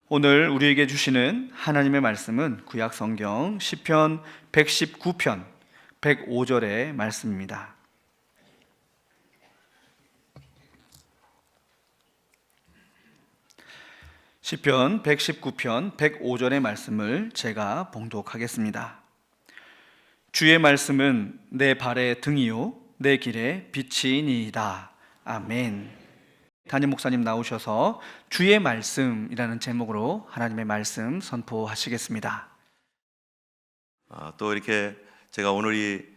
오늘 우리에게 주시는 하나님의 말씀은 구약 성경 시편 119편 105절의 말씀입니다. 시편 119편 105절의 말씀을 제가 봉독하겠습니다. 주의 말씀은 내 발의 등이요 내 길의 빛이니이다. 아멘. 담임 목사님 나오셔서 주의 말씀이라는 제목으로 하나님의 말씀 선포하시겠습니다. 또 이렇게 제가 오늘이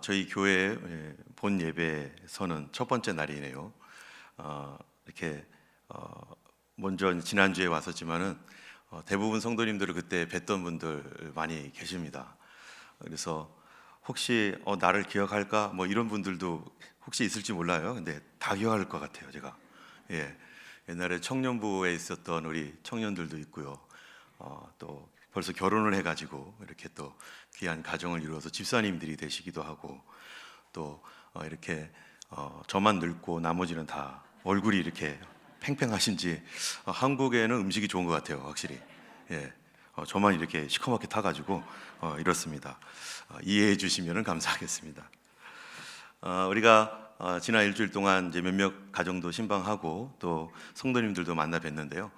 저희 교회 본 예배서는 첫 번째 날이네요. 이렇게 먼저 지난주에 왔었지만은 대부분 성도님들을 그때 뵀던 분들 많이 계십니다. 그래서 혹시 나를 기억할까 뭐 이런 분들도 혹시 있을지 몰라요. 근데 다 기억할 것 같아요, 제가. 옛날에 청년부에 있었던 우리 청년들도 있고요. 또 벌써 결혼을 해가지고 이렇게 또 귀한 가정을 이루어서 집사님들이 되시기도 하고, 또 이렇게 저만 늙고 나머지는 다 얼굴이 이렇게 팽팽하신지 한국에는 음식이 좋은 것 같아요, 확실히. 저만 이렇게 시커멓게 타가지고 이렇습니다. 이해해 주시면 감사하겠습니다. 우리가 지난 일주일 동안 이제 몇몇 가정도 신방하고 또 성도님들도 만나 뵀는데요.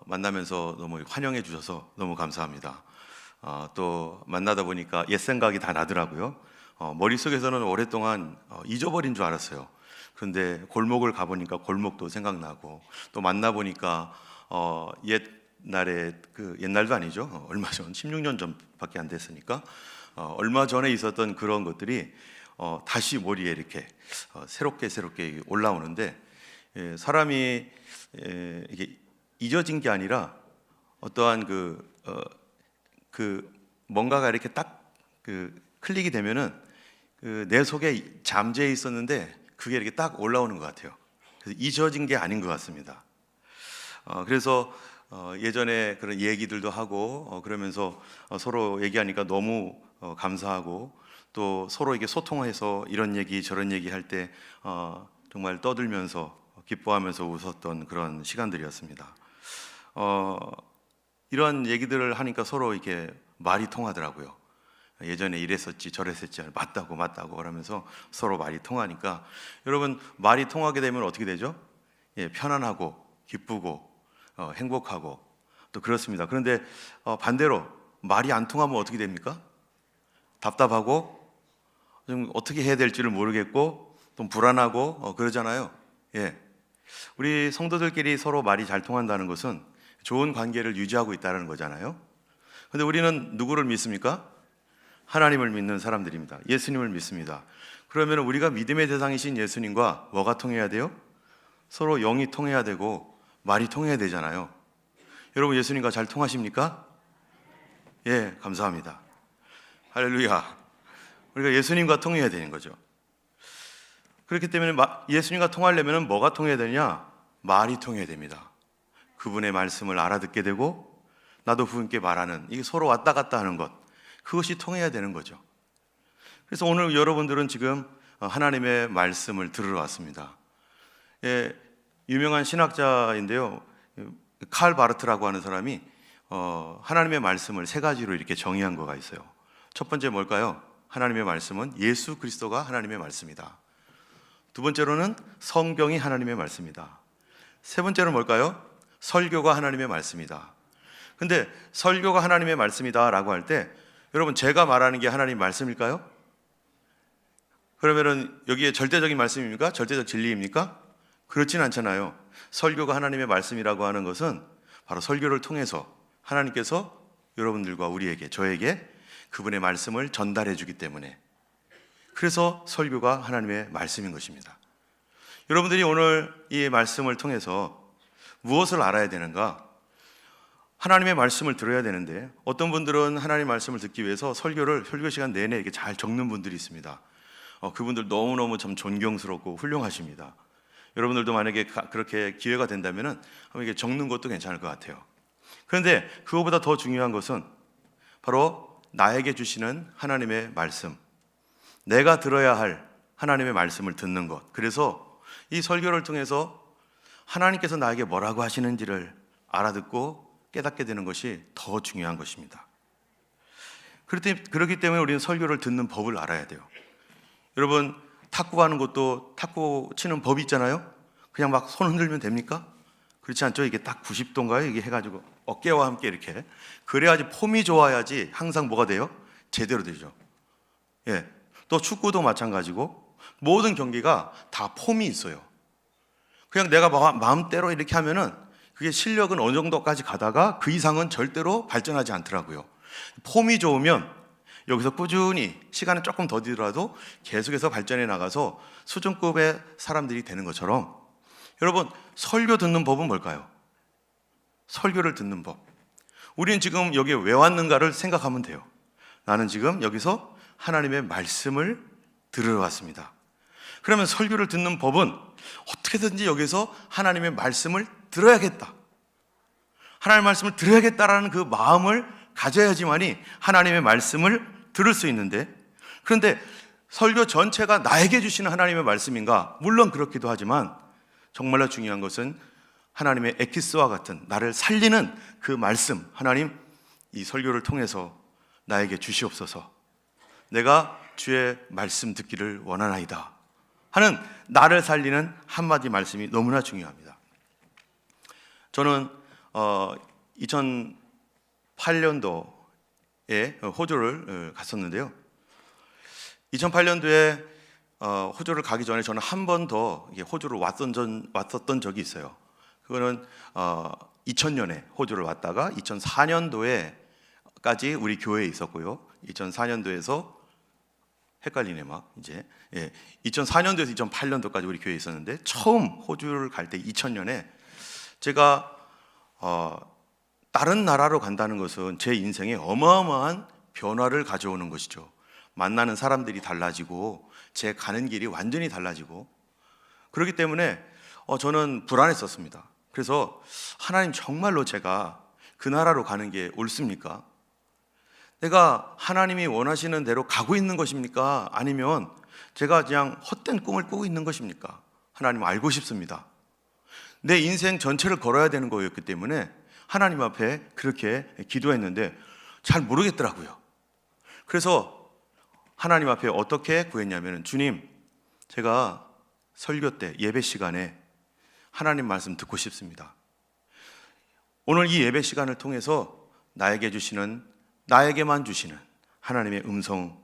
만나면서 너무 환영해 주셔서 너무 감사합니다. 또 만나다 보니까 옛 생각이 다 나더라고요. 머릿속에서는 오랫동안 잊어버린 줄 알았어요. 그런데 골목을 가보니까 골목도 생각나고, 또 만나보니까 옛날에 옛날도 아니죠. 얼마 전 16년 전밖에 안 됐으니까 얼마 전에 있었던 그런 것들이 다시 머리에 이렇게 새롭게 올라오는데, 사람이 이게 잊어진 게 아니라 어떠한 뭔가가 이렇게 딱 클릭이 되면은 내 속에 잠재해 있었는데 그게 이렇게 딱 올라오는 것 같아요. 그래서 잊어진 게 아닌 것 같습니다. 그래서 예전에 그런 얘기들도 하고 그러면서 서로 얘기하니까 너무 감사하고, 또 서로 이게 소통해서 이런 얘기 저런 얘기 할 때 정말 떠들면서 기뻐하면서 웃었던 그런 시간들이었습니다. 이런 얘기들을 하니까 서로 이렇게 말이 통하더라고요. 예전에 이랬었지 저랬었지, 맞다고 그러면서 서로 말이 통하니까, 여러분 말이 통하게 되면 어떻게 되죠? 편안하고 기쁘고 행복하고 또 그렇습니다. 그런데 반대로 말이 안 통하면 어떻게 됩니까? 답답하고 좀 어떻게 해야 될지를 모르겠고 또 불안하고 그러잖아요. 우리 성도들끼리 서로 말이 잘 통한다는 것은 좋은 관계를 유지하고 있다는 거잖아요. 근데 우리는 누구를 믿습니까? 하나님을 믿는 사람들입니다. 예수님을 믿습니다. 그러면 우리가 믿음의 대상이신 예수님과 뭐가 통해야 돼요? 서로 영이 통해야 되고 말이 통해야 되잖아요. 여러분 예수님과 잘 통하십니까? 감사합니다. 할렐루야. 우리가 예수님과 통해야 되는 거죠. 그렇기 때문에 예수님과 통하려면 뭐가 통해야 되냐? 말이 통해야 됩니다. 그분의 말씀을 알아듣게 되고 나도 그분께 말하는, 이게 서로 왔다 갔다 하는 것, 그것이 통해야 되는 거죠. 그래서 오늘 여러분들은 지금 하나님의 말씀을 들으러 왔습니다. 유명한 신학자인데요, 칼 바르트라고 하는 사람이 하나님의 말씀을 세 가지로 이렇게 정의한 거가 있어요. 첫 번째 뭘까요? 하나님의 말씀은 예수 그리스도가 하나님의 말씀이다. 두 번째로는 성경이 하나님의 말씀이다. 세 번째로는 뭘까요? 설교가 하나님의 말씀이다. 근데 설교가 하나님의 말씀이다 라고 할 때, 여러분 제가 말하는 게 하나님 말씀일까요? 그러면은 여기에 절대적인 말씀입니까? 절대적 진리입니까? 그렇진 않잖아요. 설교가 하나님의 말씀이라고 하는 것은 바로 설교를 통해서 하나님께서 여러분들과 우리에게, 저에게 그분의 말씀을 전달해 주기 때문에, 그래서 설교가 하나님의 말씀인 것입니다. 여러분들이 오늘 이 말씀을 통해서 무엇을 알아야 되는가? 하나님의 말씀을 들어야 되는데, 어떤 분들은 하나님의 말씀을 듣기 위해서 설교 시간 내내 이렇게 잘 적는 분들이 있습니다. 그분들 너무너무 참 존경스럽고 훌륭하십니다. 여러분들도 만약에 그렇게 기회가 된다면 이게 적는 것도 괜찮을 것 같아요. 그런데 그거보다 더 중요한 것은 바로 나에게 주시는 하나님의 말씀, 내가 들어야 할 하나님의 말씀을 듣는 것. 그래서 이 설교를 통해서 하나님께서 나에게 뭐라고 하시는지를 알아듣고 깨닫게 되는 것이 더 중요한 것입니다. 그렇기 때문에 우리는 설교를 듣는 법을 알아야 돼요. 여러분, 탁구 하는 것도 탁구 치는 법이 있잖아요. 그냥 막 손 흔들면 됩니까? 그렇지 않죠? 이게 딱 90도인가요? 이게 해가지고 어깨와 함께 이렇게, 그래야지 폼이 좋아야지 항상 뭐가 돼요? 제대로 되죠. 예. 또 축구도 마찬가지고 모든 경기가 다 폼이 있어요. 그냥 내가 마음대로 이렇게 하면은 그게 실력은 어느 정도까지 가다가 그 이상은 절대로 발전하지 않더라고요. 폼이 좋으면 여기서 꾸준히 시간은 조금 더 들더라도 계속해서 발전해 나가서 수준급의 사람들이 되는 것처럼, 여러분, 설교 듣는 법은 뭘까요? 설교를 듣는 법. 우리는 지금 여기에 왜 왔는가를 생각하면 돼요. 나는 지금 여기서 하나님의 말씀을 들으러 왔습니다. 그러면 설교를 듣는 법은 어떻게든지 여기서 하나님의 말씀을 들어야겠다, 하나님의 말씀을 들어야겠다라는 그 마음을 가져야지만이 하나님의 말씀을 들을 수 있는데, 그런데 설교 전체가 나에게 주시는 하나님의 말씀인가? 물론 그렇기도 하지만 정말로 중요한 것은 하나님의 엑기스와 같은 나를 살리는 그 말씀, 하나님, 이 설교를 통해서 나에게 주시옵소서, 내가 주의 말씀 듣기를 원하나이다 하는 나를 살리는 한마디 말씀이 너무나 중요합니다. 저는 2008년도에 호주를 갔었는데요. 2008년도에 호주를 가기 전에 저는 한 번 더 호주를 왔었던 적이 있어요. 그거는 2000년에 호주를 왔다가 2004년도에까지 우리 교회에 있었고요. 2004년도에서 헷갈리네 막 이제 2004년도에서 2008년도까지 우리 교회에 있었는데, 처음 호주를 갈 때 2000년에 제가 다른 나라로 간다는 것은 제 인생에 어마어마한 변화를 가져오는 것이죠. 만나는 사람들이 달라지고 제 가는 길이 완전히 달라지고, 그렇기 때문에 저는 불안했었습니다. 그래서 하나님, 정말로 제가 그 나라로 가는 게 옳습니까? 내가 하나님이 원하시는 대로 가고 있는 것입니까? 아니면 제가 그냥 헛된 꿈을 꾸고 있는 것입니까? 하나님, 알고 싶습니다. 내 인생 전체를 걸어야 되는 거였기 때문에 하나님 앞에 그렇게 기도했는데 잘 모르겠더라고요. 그래서 하나님 앞에 어떻게 구했냐면, 주님, 제가 설교 때 예배 시간에 하나님 말씀 듣고 싶습니다. 오늘 이 예배 시간을 통해서 나에게만 주시는 하나님의 음성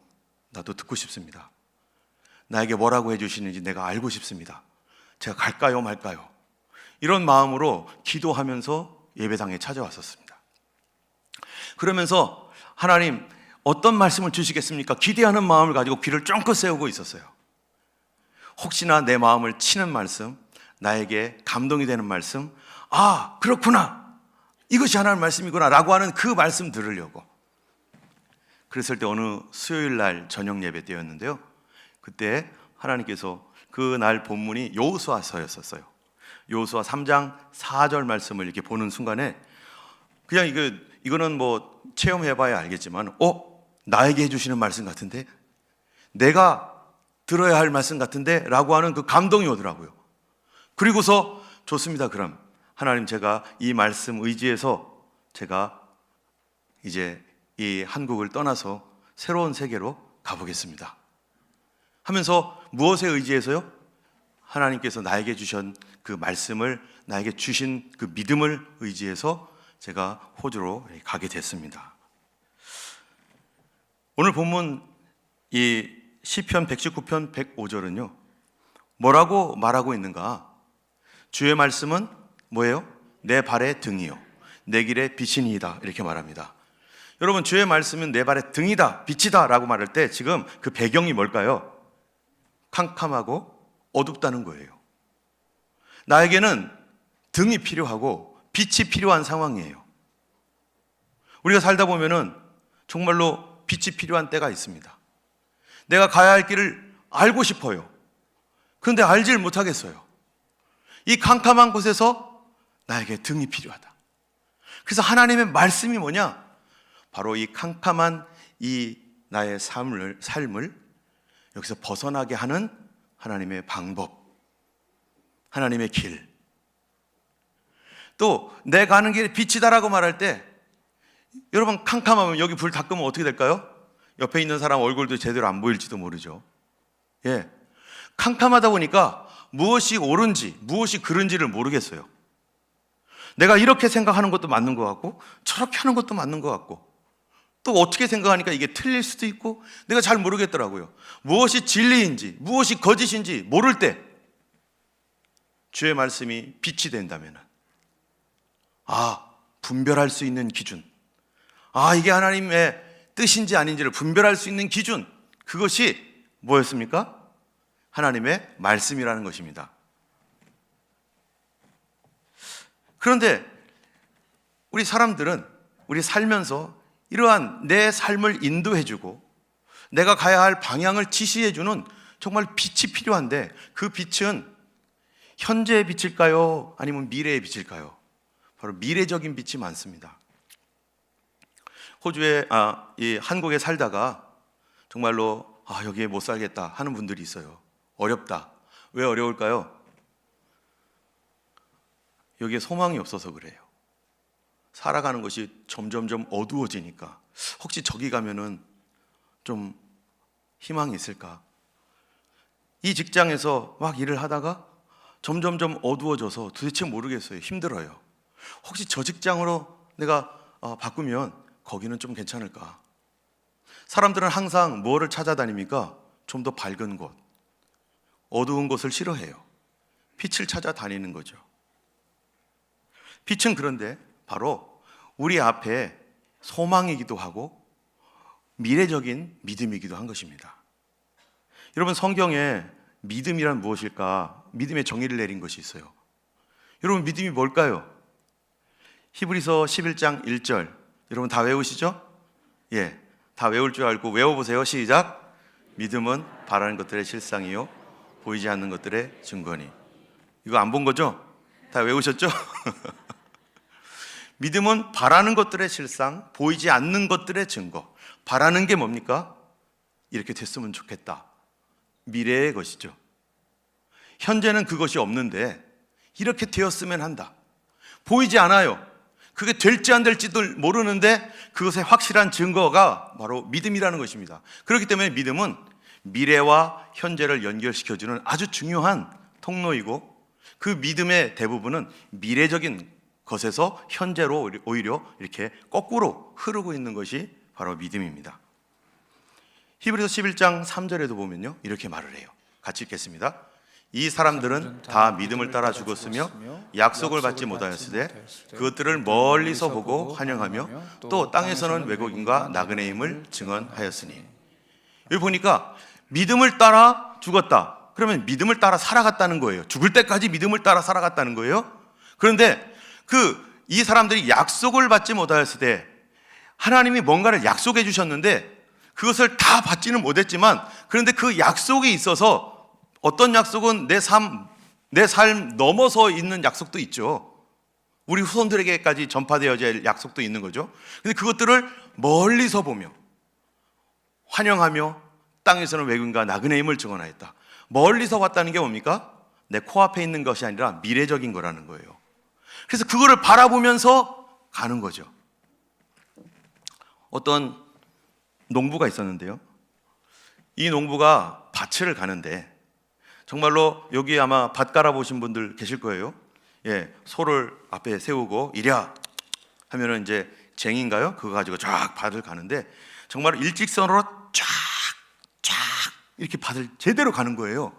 나도 듣고 싶습니다. 나에게 뭐라고 해주시는지 내가 알고 싶습니다. 제가 갈까요 말까요? 이런 마음으로 기도하면서 예배당에 찾아왔었습니다. 그러면서 하나님, 어떤 말씀을 주시겠습니까? 기대하는 마음을 가지고 귀를 쫑긋 세우고 있었어요. 혹시나 내 마음을 치는 말씀, 나에게 감동이 되는 말씀, 아, 그렇구나, 이것이 하나님의 말씀이구나 라고 하는 그 말씀 들으려고. 그랬을 때 어느 수요일 날 저녁 예배 때였는데요, 그때 하나님께서 그날 본문이 여호수아서였었어요. 여호수아 3장 4절 말씀을 이렇게 보는 순간에 그냥 이거는 뭐 체험해봐야 알겠지만 나에게 해주시는 말씀 같은데, 내가 들어야 할 말씀 같은데 라고 하는 그 감동이 오더라고요. 그리고서 좋습니다, 그럼 하나님, 제가 이 말씀 의지해서 제가 이제 이 한국을 떠나서 새로운 세계로 가보겠습니다 하면서, 무엇에 의지해서요? 하나님께서 나에게 주신 그 말씀을, 나에게 주신 그 믿음을 의지해서 제가 호주로 가게 됐습니다. 오늘 본문 이 시편 119편 105절은요 뭐라고 말하고 있는가? 주의 말씀은 뭐예요? 내 발의 등이요 내 길의 빛이니이다, 이렇게 말합니다. 여러분, 주의 말씀은 내 발의 등이다, 빛이다 라고 말할 때 지금 그 배경이 뭘까요? 캄캄하고 어둡다는 거예요. 나에게는 등이 필요하고 빛이 필요한 상황이에요. 우리가 살다 보면은 정말로 빛이 필요한 때가 있습니다. 내가 가야 할 길을 알고 싶어요. 그런데 알질 못하겠어요. 이 캄캄한 곳에서 나에게 등이 필요하다. 그래서 하나님의 말씀이 뭐냐? 바로 이 캄캄한 이 나의 삶을 여기서 벗어나게 하는 하나님의 방법, 하나님의 길. 또 내 가는 길에 빛이다라고 말할 때 여러분 캄캄하면 여기 불 다 끄면 어떻게 될까요? 옆에 있는 사람 얼굴도 제대로 안 보일지도 모르죠. 예, 캄캄하다 보니까 무엇이 옳은지 무엇이 그른지를 모르겠어요. 내가 이렇게 생각하는 것도 맞는 것 같고 저렇게 하는 것도 맞는 것 같고 또 어떻게 생각하니까 이게 틀릴 수도 있고 내가 잘 모르겠더라고요. 무엇이 진리인지 무엇이 거짓인지 모를 때 주의 말씀이 빛이 된다면 분별할 수 있는 기준, 이게 하나님의 뜻인지 아닌지를 분별할 수 있는 기준, 그것이 뭐였습니까? 하나님의 말씀이라는 것입니다. 그런데 우리 사람들은 우리 살면서 이러한 내 삶을 인도해주고 내가 가야 할 방향을 지시해주는 정말 빛이 필요한데 그 빛은 현재의 빛일까요? 아니면 미래의 빛일까요? 바로 미래적인 빛이 많습니다. 호주에 이 한국에 살다가 정말로 여기에 못 살겠다 하는 분들이 있어요. 어렵다. 왜 어려울까요? 여기에 소망이 없어서 그래요. 살아가는 것이 점점점 어두워지니까 혹시 저기 가면은 좀 희망이 있을까? 이 직장에서 막 일을 하다가 점점점 어두워져서 도대체 모르겠어요. 힘들어요. 혹시 저 직장으로 내가 바꾸면 거기는 좀 괜찮을까? 사람들은 항상 뭐를 찾아다닙니까? 좀 더 밝은 곳, 어두운 곳을 싫어해요. 빛을 찾아다니는 거죠. 빛은 그런데 바로 우리 앞에 소망이기도 하고 미래적인 믿음이기도 한 것입니다. 여러분, 성경에 믿음이란 무엇일까? 믿음의 정의를 내린 것이 있어요. 여러분, 믿음이 뭘까요? 히브리서 11장 1절 여러분 다 외우시죠? 예, 다 외울 줄 알고 외워보세요. 시작. 믿음은 바라는 것들의 실상이요 보이지 않는 것들의 증거니. 이거 안 본 거죠? 다 외우셨죠? 믿음은 바라는 것들의 실상, 보이지 않는 것들의 증거. 바라는 게 뭡니까? 이렇게 됐으면 좋겠다. 미래의 것이죠. 현재는 그것이 없는데 이렇게 되었으면 한다. 보이지 않아요. 그게 될지 안 될지도 모르는데 그것의 확실한 증거가 바로 믿음이라는 것입니다. 그렇기 때문에 믿음은 미래와 현재를 연결시켜주는 아주 중요한 통로이고 그 믿음의 대부분은 미래적인 것에서 현재로 오히려 이렇게 거꾸로 흐르고 있는 것이 바로 믿음입니다. 히브리서 11장 3절에도 보면요 이렇게 말을 해요. 같이 읽겠습니다. 이 사람들은 다 믿음을 따라 죽었으며 약속을 받지 못하였으되 그것들을 멀리서 보고 환영하며 또 땅에서는 왜곡인과 나그네임을 증언하였으니. 여기 보니까 믿음을 따라 죽었다. 그러면 믿음을 따라 살아갔다는 거예요. 죽을 때까지 믿음을 따라 살아갔다는 거예요. 그런데 이 사람들이 약속을 받지 못하였을 때 하나님이 뭔가를 약속해 주셨는데 그것을 다 받지는 못했지만 그런데 그 약속이 있어서 어떤 약속은 내 삶 넘어서 있는 약속도 있죠. 우리 후손들에게까지 전파되어야 할 약속도 있는 거죠. 근데 그것들을 멀리서 보며 환영하며 땅에서는 외국인과 나그네임을 증언하였다. 멀리서 봤다는 게 뭡니까? 내 코앞에 있는 것이 아니라 미래적인 거라는 거예요. 그래서 그거를 바라보면서 가는 거죠. 어떤 농부가 있었는데요. 이 농부가 밭을 가는데 정말로 여기 아마 밭 갈아보신 분들 계실 거예요. 예, 소를 앞에 세우고 이랴 하면은 이제 쟁인가요? 그거 가지고 쫙 밭을 가는데 정말 일직선으로 쫙 이렇게 밭을 제대로 가는 거예요.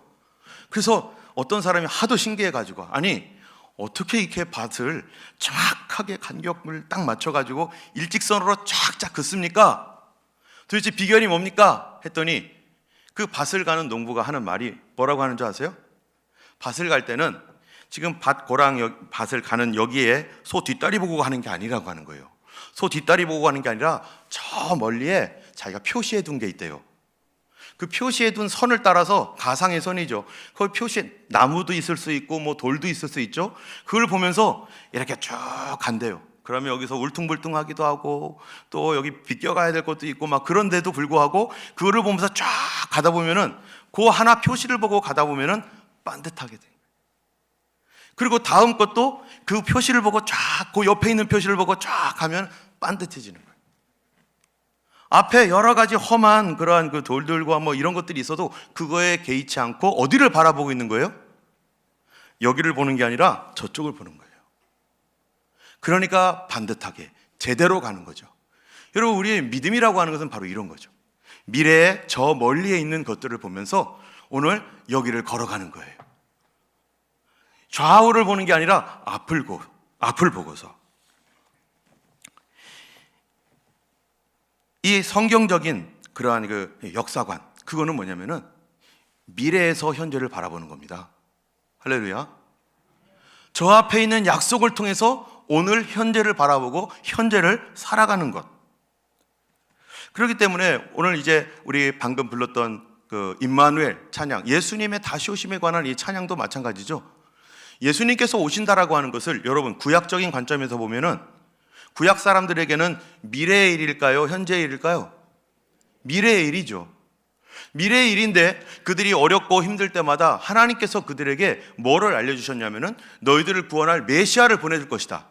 그래서 어떤 사람이 하도 신기해가지고 아니 어떻게 이렇게 밭을 정확하게 간격을 딱 맞춰가지고 일직선으로 쫙 긋습니까? 도대체 비결이 뭡니까? 했더니 그 밭을 가는 농부가 하는 말이 뭐라고 하는 줄 아세요? 밭을 갈 때는 지금 밭을 가는 여기에 소 뒷다리 보고 가는 게 아니라고 하는 거예요. 소 뒷다리 보고 가는 게 아니라 저 멀리에 자기가 표시해 둔 게 있대요. 그 표시해 둔 선을 따라서 가상의 선이죠. 거기 표시에 나무도 있을 수 있고 뭐 돌도 있을 수 있죠. 그걸 보면서 이렇게 쭉 간대요. 그러면 여기서 울퉁불퉁하기도 하고 또 여기 비껴가야 될 것도 있고 막 그런데도 불구하고 그거를 보면서 쫙 가다 보면은 그 하나 표시를 보고 가다 보면은 반듯하게 돼. 그리고 다음 것도 그 표시를 보고 쫙, 그 옆에 있는 표시를 보고 쫙 하면 반듯해지는 거예요. 앞에 여러 가지 험한 그러한 그 돌들과 뭐 이런 것들이 있어도 그거에 개의치 않고 어디를 바라보고 있는 거예요? 여기를 보는 게 아니라 저쪽을 보는 거예요. 그러니까 반듯하게 제대로 가는 거죠. 여러분, 우리의 믿음이라고 하는 것은 바로 이런 거죠. 미래에 저 멀리에 있는 것들을 보면서 오늘 여기를 걸어가는 거예요. 좌우를 보는 게 아니라 앞을 보고서. 이 성경적인 그러한 그 역사관, 그거는 뭐냐면은 미래에서 현재를 바라보는 겁니다. 할렐루야. 저 앞에 있는 약속을 통해서 오늘 현재를 바라보고 현재를 살아가는 것. 그렇기 때문에 오늘 이제 우리 방금 불렀던 그 임마누엘 찬양, 예수님의 다시 오심에 관한 이 찬양도 마찬가지죠. 예수님께서 오신다라고 하는 것을 여러분 구약적인 관점에서 보면은 구약 사람들에게는 미래의 일일까요? 현재의 일일까요? 미래의 일이죠. 미래의 일인데 그들이 어렵고 힘들 때마다 하나님께서 그들에게 뭐를 알려주셨냐면은 너희들을 구원할 메시아를 보내줄 것이다.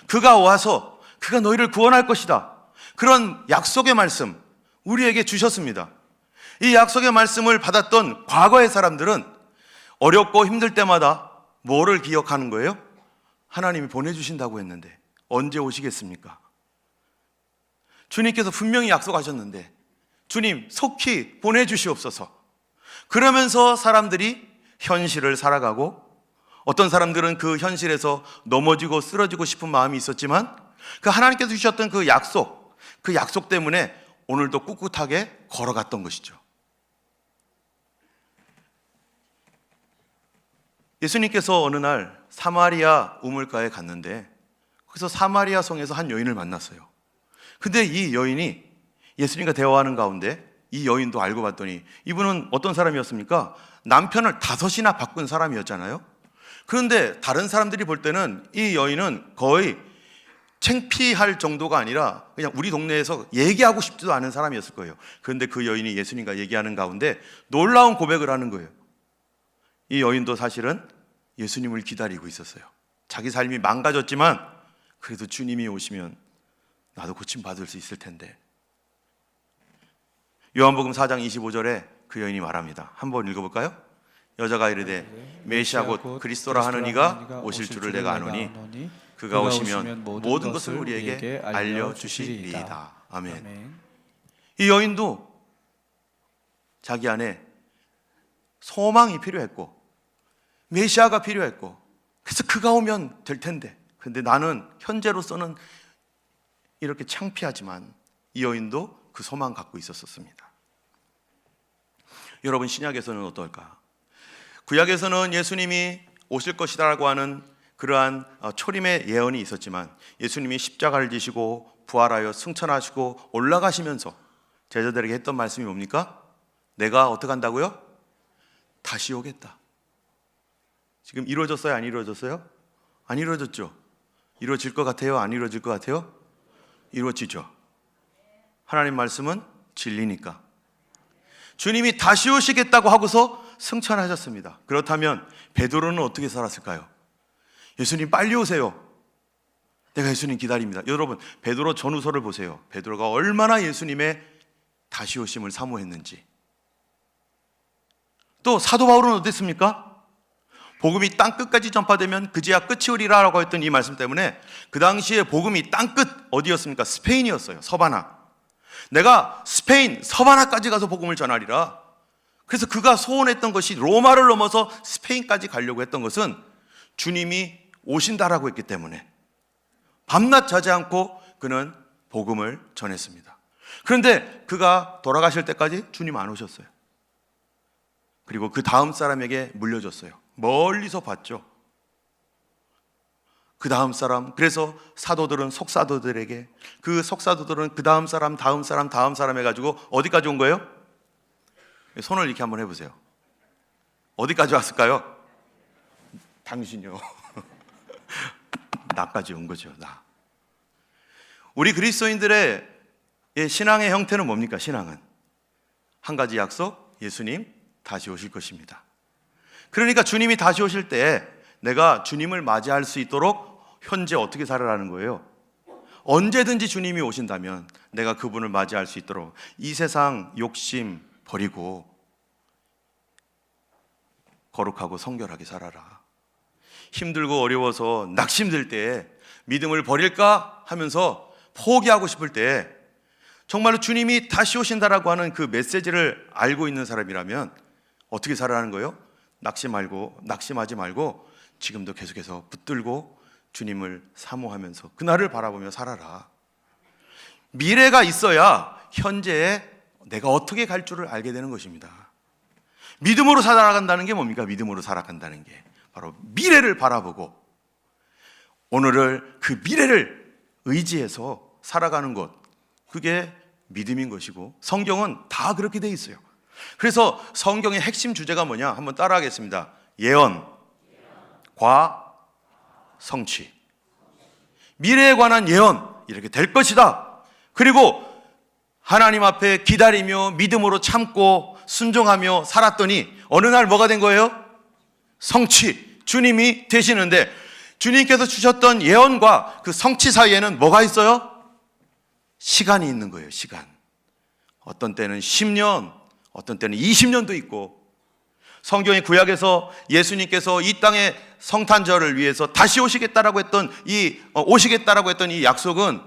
그가 와서 그가 너희를 구원할 것이다. 그런 약속의 말씀 우리에게 주셨습니다. 이 약속의 말씀을 받았던 과거의 사람들은 어렵고 힘들 때마다 뭐를 기억하는 거예요? 하나님이 보내주신다고 했는데 언제 오시겠습니까? 주님께서 분명히 약속하셨는데 주님 속히 보내주시옵소서. 그러면서 사람들이 현실을 살아가고 어떤 사람들은 그 현실에서 넘어지고 쓰러지고 싶은 마음이 있었지만 그 하나님께서 주셨던 그 약속 때문에 오늘도 꿋꿋하게 걸어갔던 것이죠. 예수님께서 어느 날 사마리아 우물가에 갔는데 그래서 사마리아 성에서 한 여인을 만났어요. 근데 이 여인이 예수님과 대화하는 가운데 이 여인도 알고 봤더니 이분은 어떤 사람이었습니까? 남편을 5이나 바꾼 사람이었잖아요. 그런데 다른 사람들이 볼 때는 이 여인은 거의 창피할 정도가 아니라 그냥 우리 동네에서 얘기하고 싶지도 않은 사람이었을 거예요. 그런데 그 여인이 예수님과 얘기하는 가운데 놀라운 고백을 하는 거예요. 이 여인도 사실은 예수님을 기다리고 있었어요. 자기 삶이 망가졌지만 그래도 주님이 오시면 나도 고침받을 수 있을 텐데. 요한복음 4장 25절에 그 여인이 말합니다. 한번 읽어볼까요? 여자가 이르되 메시아 곧 그리스도라 하는 이가 오실 줄을 내가 아노니 그가 오시면 모든 것을 우리에게 알려주시리이다. 아멘. 이 여인도 자기 안에 소망이 필요했고 메시아가 필요했고 그래서 그가 오면 될 텐데 근데 나는 현재로서는 이렇게 창피하지만 이 여인도 그 소망 갖고 있었습니다. 여러분 신약에서는 어떨까? 구약에서는 예수님이 오실 것이라고 하는 그러한 초림의 예언이 있었지만 예수님이 십자가를 지시고 부활하여 승천하시고 올라가시면서 제자들에게 했던 말씀이 뭡니까? 내가 어떻게 한다고요? 다시 오겠다. 지금 이루어졌어요? 안 이루어졌어요? 안 이루어졌죠? 이루어질 것 같아요? 안 이루어질 것 같아요? 이루어지죠. 하나님 말씀은 진리니까. 주님이 다시 오시겠다고 하고서 승천하셨습니다. 그렇다면 베드로는 어떻게 살았을까요? 예수님 빨리 오세요. 내가 예수님 기다립니다. 여러분 베드로 전후서를 보세요. 베드로가 얼마나 예수님의 다시 오심을 사모했는지. 또 사도 바울은 어땠습니까? 복음이 땅끝까지 전파되면 그제야 끝이 오리라라고 했던 이 말씀 때문에 그 당시에 복음이 땅끝 어디였습니까? 스페인이었어요. 서바나. 내가 스페인 서바나까지 가서 복음을 전하리라. 그래서 그가 소원했던 것이 로마를 넘어서 스페인까지 가려고 했던 것은 주님이 오신다라고 했기 때문에 밤낮 자지 않고 그는 복음을 전했습니다. 그런데 그가 돌아가실 때까지 주님 안 오셨어요. 그리고 그 다음 사람에게 물려줬어요. 멀리서 봤죠. 그 다음 사람, 그래서 사도들은 속사도들에게, 그 속사도들은 그 다음 사람, 다음 사람, 다음 사람 해가지고 어디까지 온 거예요? 손을 이렇게 한번 해보세요. 어디까지 왔을까요? 당신요. 나까지 온 거죠. 나. 우리 그리스도인들의 신앙의 형태는 뭡니까? 신앙은 한 가지 약속, 예수님 다시 오실 것입니다. 그러니까 주님이 다시 오실 때 내가 주님을 맞이할 수 있도록 현재 어떻게 살아라는 거예요? 언제든지 주님이 오신다면 내가 그분을 맞이할 수 있도록 이 세상 욕심 버리고 거룩하고 성결하게 살아라. 힘들고 어려워서 낙심될 때 믿음을 버릴까 하면서 포기하고 싶을 때 정말로 주님이 다시 오신다라고 하는 그 메시지를 알고 있는 사람이라면 어떻게 살아라는 거예요? 낙심하지 말고 지금도 계속해서 붙들고 주님을 사모하면서 그날을 바라보며 살아라. 미래가 있어야 현재에 내가 어떻게 갈 줄을 알게 되는 것입니다. 믿음으로 살아간다는 게 뭡니까? 믿음으로 살아간다는 게 바로 미래를 바라보고 오늘을 그 미래를 의지해서 살아가는 것, 그게 믿음인 것이고 성경은 다 그렇게 돼 있어요. 그래서 성경의 핵심 주제가 뭐냐? 한번 따라하겠습니다. 예언과 성취. 미래에 관한 예언, 이렇게 될 것이다. 그리고 하나님 앞에 기다리며 믿음으로 참고 순종하며 살았더니 어느 날 뭐가 된 거예요? 성취. 주님이 되시는데 주님께서 주셨던 예언과 그 성취 사이에는 뭐가 있어요? 시간이 있는 거예요. 시간. 어떤 때는 10년, 어떤 때는 20년도 있고, 성경의 구약에서 예수님께서 이 땅의 성탄절을 위해서 다시 오시겠다라고 했던 이 약속은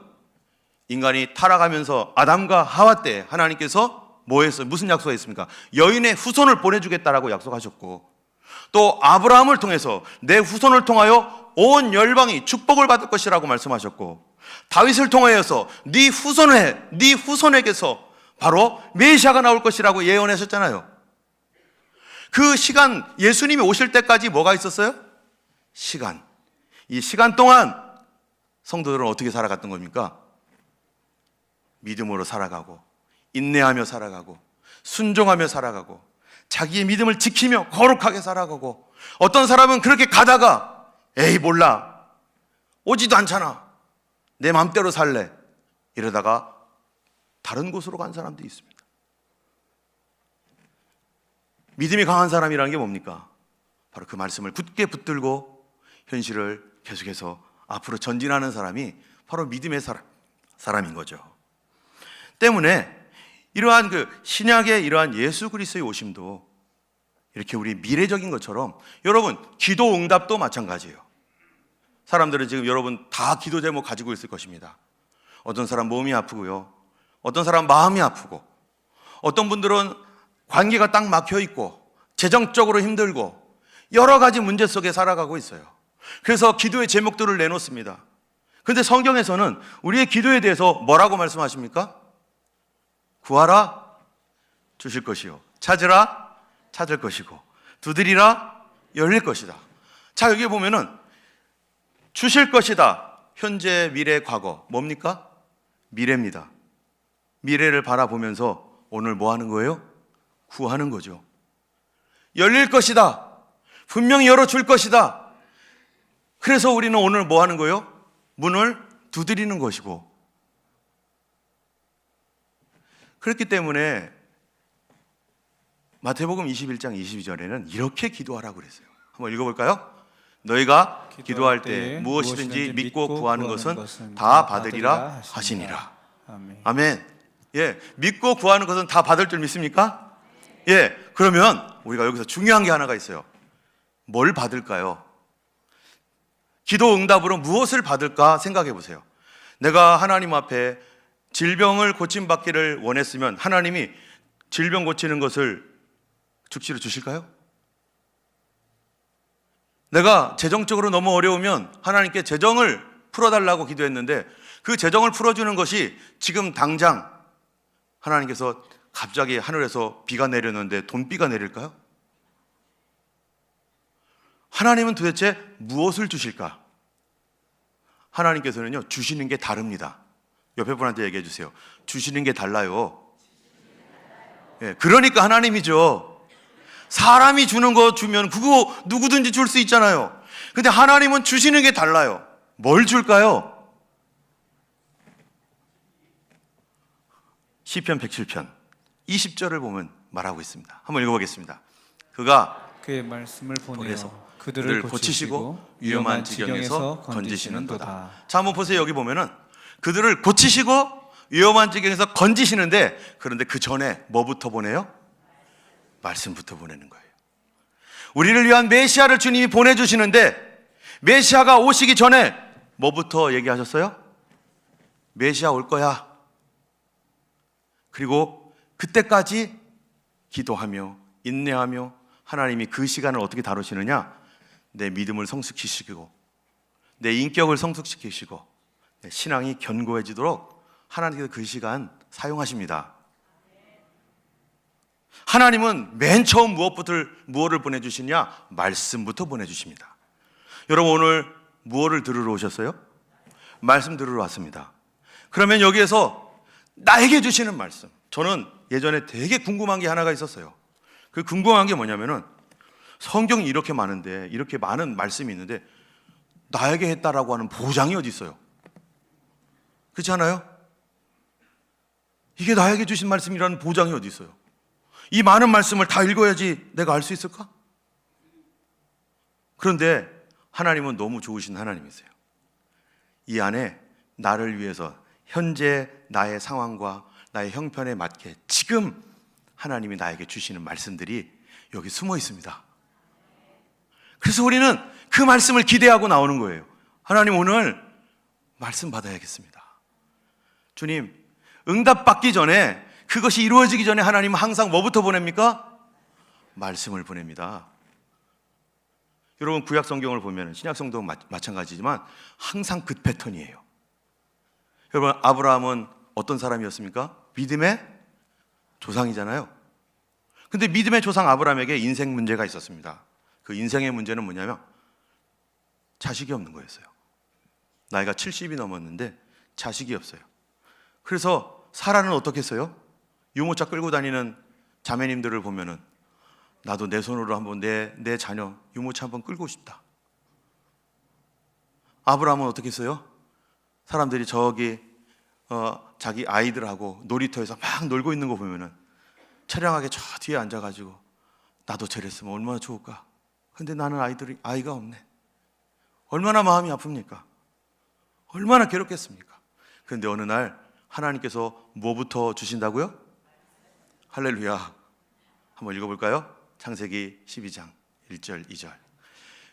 인간이 타락하면서 아담과 하와 때 하나님께서 뭐 했어요? 무슨 약속했습니까? 여인의 후손을 보내주겠다라고 약속하셨고, 또 아브라함을 통해서 내 후손을 통하여 온 열방이 축복을 받을 것이라고 말씀하셨고, 다윗을 통하여서 네 후손에게서 바로 메시아가 나올 것이라고 예언하셨잖아요. 그 시간, 예수님이 오실 때까지 뭐가 있었어요? 시간. 이 시간 동안 성도들은 어떻게 살아갔던 겁니까? 믿음으로 살아가고, 인내하며 살아가고, 순종하며 살아가고, 자기의 믿음을 지키며 거룩하게 살아가고, 어떤 사람은 그렇게 가다가 에이 몰라, 오지도 않잖아, 내 맘대로 살래, 이러다가 다른 곳으로 간 사람도 있습니다. 믿음이 강한 사람이라는 게 뭡니까? 바로 그 말씀을 굳게 붙들고 현실을 계속해서 앞으로 전진하는 사람이 바로 믿음의 사람인 거죠. 때문에 이러한 그 신약의 이러한 예수 그리스도의 오심도 이렇게 우리 미래적인 것처럼, 여러분 기도 응답도 마찬가지예요. 사람들은 지금 여러분 다 기도 제목 가지고 있을 것입니다. 어떤 사람 몸이 아프고요, 어떤 사람 마음이 아프고, 어떤 분들은 관계가 딱 막혀 있고 재정적으로 힘들고 여러 가지 문제 속에 살아가고 있어요. 그래서 기도의 제목들을 내놓습니다. 그런데 성경에서는 우리의 기도에 대해서 뭐라고 말씀하십니까? 구하라, 주실 것이요, 찾으라, 찾을 것이고, 두드리라, 열릴 것이다. 자, 여기 보면은 주실 것이다, 현재, 미래, 과거, 뭡니까? 미래입니다. 미래를 바라보면서 오늘 뭐 하는 거예요? 구하는 거죠. 열릴 것이다, 분명히 열어줄 것이다. 그래서 우리는 오늘 뭐 하는 거예요? 문을 두드리는 것이고, 그렇기 때문에 마태복음 21장 22절에는 이렇게 기도하라고 그랬어요. 한번 읽어볼까요? 너희가 기도할 때 무엇이든지 믿고 구하는 것은 다 받으리라 하시니라. 아멘. 예, 믿고 구하는 것은 다 받을 줄 믿습니까? 예, 그러면 우리가 여기서 중요한 게 하나가 있어요. 뭘 받을까요? 기도 응답으로 무엇을 받을까 생각해 보세요. 내가 하나님 앞에 질병을 고침받기를 원했으면 하나님이 질병 고치는 것을 즉시로 주실까요? 내가 재정적으로 너무 어려우면 하나님께 재정을 풀어달라고 기도했는데 그 재정을 풀어주는 것이 지금 당장 하나님께서 갑자기 하늘에서 비가 내렸는데 돈비가 내릴까요? 하나님은 도대체 무엇을 주실까? 하나님께서는요, 주시는 게 다릅니다. 옆에 분한테 얘기해 주세요. 주시는 게 달라요. 예, 그러니까 하나님이죠. 사람이 주는 거 주면 그거 누구든지 줄 수 있잖아요. 근데 하나님은 주시는 게 달라요. 뭘 줄까요? 시편 107편 20절을 보면 말하고 있습니다. 한번 읽어보겠습니다. 그가 그의 말씀을 보내어 보내서 그들을 고치시고 위험한 지경에서 건지시는도다. 자, 한번 보세요. 여기 보면은 그들을 고치시고 위험한 지경에서 건지시는데, 그런데 그 전에 뭐부터 보내요? 말씀부터 보내는 거예요. 우리를 위한 메시아를 주님이 보내주시는데, 메시아가 오시기 전에 뭐부터 얘기하셨어요? 메시아 올 거야. 그리고 그때까지 기도하며 인내하며 하나님이 그 시간을 어떻게 다루시느냐? 내 믿음을 성숙시키시고 내 인격을 성숙시키시고 내 신앙이 견고해지도록 하나님께서 그 시간 사용하십니다. 하나님은 맨 처음 무엇을 보내주시냐? 말씀부터 보내주십니다. 여러분, 오늘 무엇을 들으러 오셨어요? 말씀 들으러 왔습니다. 그러면 여기에서 나에게 주시는 말씀, 저는 예전에 되게 궁금한 게 하나가 있었어요. 그 궁금한 게 뭐냐면은, 성경이 이렇게 많은데, 이렇게 많은 말씀이 있는데 나에게 했다라고 하는 보장이 어디 있어요? 그렇지 않아요? 이게 나에게 주신 말씀이라는 보장이 어디 있어요? 이 많은 말씀을 다 읽어야지 내가 알 수 있을까? 그런데 하나님은 너무 좋으신 하나님이세요. 이 안에 나를 위해서 현재 나의 상황과 나의 형편에 맞게 지금 하나님이 나에게 주시는 말씀들이 여기 숨어 있습니다. 그래서 우리는 그 말씀을 기대하고 나오는 거예요. 하나님, 오늘 말씀 받아야겠습니다. 주님, 응답받기 전에, 그것이 이루어지기 전에 하나님은 항상 뭐부터 보냅니까? 말씀을 보냅니다. 여러분, 구약 성경을 보면 신약 성경도 마찬가지지만 항상 그 패턴이에요. 여러분, 아브라함은 어떤 사람이었습니까? 믿음의 조상이잖아요. 근데 믿음의 조상 아브라함에게 인생 문제가 있었습니다. 그 인생의 문제는 뭐냐면 자식이 없는 거였어요. 나이가 70이 넘었는데 자식이 없어요. 그래서 사라는 어떻게 했어요? 유모차 끌고 다니는 자매님들을 보면은 나도 내 손으로 한번 내 자녀 유모차 한번 끌고 싶다. 아브라함은 어떻게 했어요? 사람들이 저기 자기 아이들하고 놀이터에서 막 놀고 있는 거 보면은 처량하게 저 뒤에 앉아가지고 나도 저랬으면 얼마나 좋을까. 근데 나는 아이가 없네. 얼마나 마음이 아픕니까? 얼마나 괴롭겠습니까? 그런데 어느 날 하나님께서 뭐부터 주신다고요? 할렐루야. 한번 읽어볼까요? 창세기 12장 1절 2절.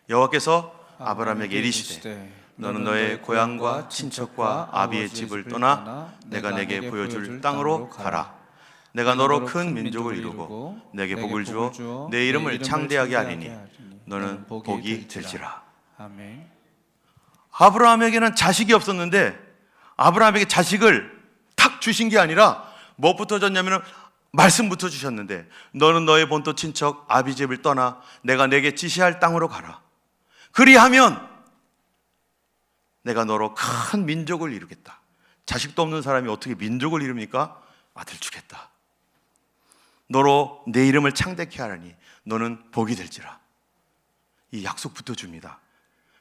여호와께서 아브라함에게 이르시되 너는 너의 고향과 친척과 아비의 집을 떠나 내가 내게 보여줄 땅으로 가라. 내가 너로 큰 민족을 이루고 내게 복을 주어 내 이름을 창대하게 하리니 너는 복이 될지라. 아멘. 아브라함에게는 자식이 없었는데 아브라함에게 자식을 탁 주신 게 아니라 무엇부터 줬냐면 말씀부터 주셨는데, 너는 너의 본토 친척 아비 집을 떠나 내가 내게 지시할 땅으로 가라. 그리하면 내가 너로 큰 민족을 이루겠다. 자식도 없는 사람이 어떻게 민족을 이룹니까? 아들 주겠다. 너로 내 이름을 창대케 하라니 너는 복이 될지라. 이 약속부터 줍니다.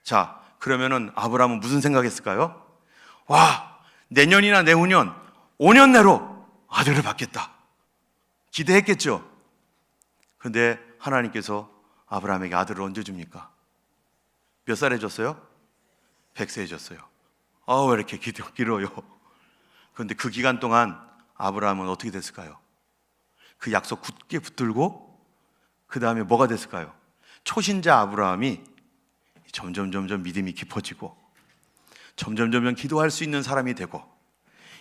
자, 그러면은 아브라함은 무슨 생각했을까요? 와, 내년이나 내후년 5년 내로 아들을 받겠다. 기대했겠죠. 그런데 하나님께서 아브라함에게 아들을 언제 줍니까? 몇 살에 줬어요? 100세에 줬어요. 왜 이렇게 길어요? 그런데 그 기간 동안 아브라함은 어떻게 됐을까요? 그 약속 굳게 붙들고 그 다음에 뭐가 됐을까요? 초신자 아브라함이 점점 믿음이 깊어지고 점점 기도할 수 있는 사람이 되고,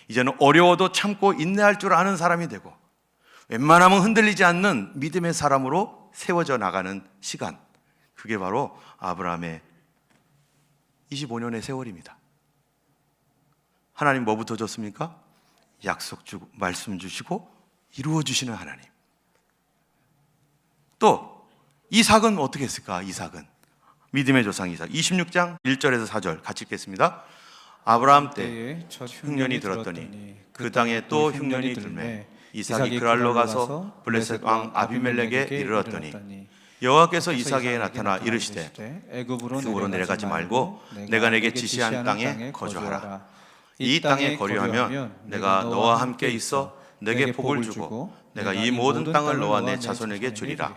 이제는 어려워도 참고 인내할 줄 아는 사람이 되고, 웬만하면 흔들리지 않는 믿음의 사람으로 세워져 나가는 시간, 그게 바로 아브라함의 25년의 세월입니다. 하나님 뭐부터 줬습니까? 약속 주고 말씀 주시고 이루어 주시는 하나님. 또 이삭은 어떻게 했을까? 이삭은 믿음의 조상 이삭. 26장 1절에서 4절 같이 읽겠습니다. 아브라함 때에 첫 흉년이 들었더니 그 땅에 또 흉년이 들매 이삭이 그랄로 가서 블레셋 왕 아비멜렉에 이르렀더니 여호와께서 이삭에게 나타나 이르시되 애굽으로 내려가지 말고 내가 내게 지시한 땅에 거주하라. 이 땅에 거류하면 내가 너와 함께 있어 내게 복을 주고 내가 이 모든 땅을 너와 내 자손에게 주리라.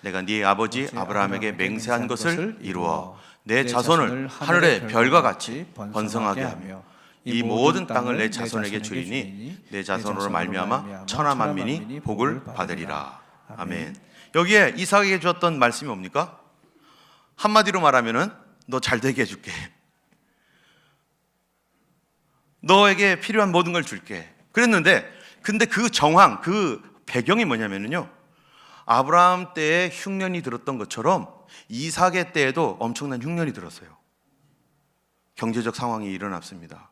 내가 네 아버지 아브라함에게 맹세한 것을 이루어 내 자손을 하늘의 별과 같이 번성하게 하며 이 모든 땅을 내 자손에게 주리니 내 자손으로 말미암아 천하 만민이 복을 받으리라. 아멘. 여기에 이삭에게 주었던 말씀이 뭡니까? 한마디로 말하면은 너 잘되게 해줄게. 너에게 필요한 모든 걸 줄게. 그랬는데 근데 그 정황, 그 배경이 뭐냐면요, 아브라함 때에 흉년이 들었던 것처럼 이삭의 때에도 엄청난 흉년이 들었어요. 경제적 상황이 일어났습니다.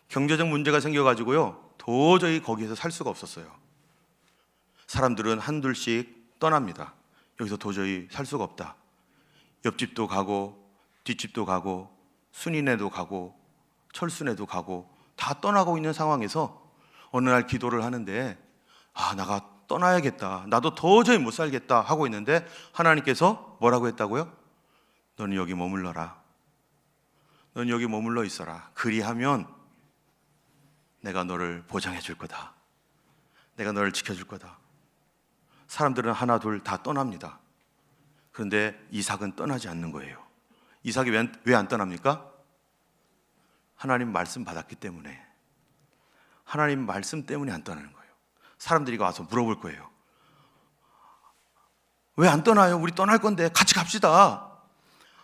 경제적 문제가 생겨가지고요, 도저히 거기에서 살 수가 없었어요. 사람들은 한둘씩 떠납니다. 여기서 도저히 살 수가 없다. 옆집도 가고 뒷집도 가고 순이네도 가고 철순에도 가고 다 떠나고 있는 상황에서 어느 날 기도를 하는데, 나가 떠나야겠다, 나도 도저히 못 살겠다 하고 있는데 하나님께서 뭐라고 했다고요? 너는 여기 머물러라. 너는 여기 머물러 있어라. 그리하면 내가 너를 보장해 줄 거다. 내가 너를 지켜줄 거다. 사람들은 하나 둘 다 떠납니다. 그런데 이삭은 떠나지 않는 거예요. 이삭이 왜 안 떠납니까? 하나님 말씀 받았기 때문에. 하나님 말씀 때문에 안 떠나는 거예요. 사람들이 와서 물어볼 거예요. 왜 안 떠나요? 우리 떠날 건데 같이 갑시다.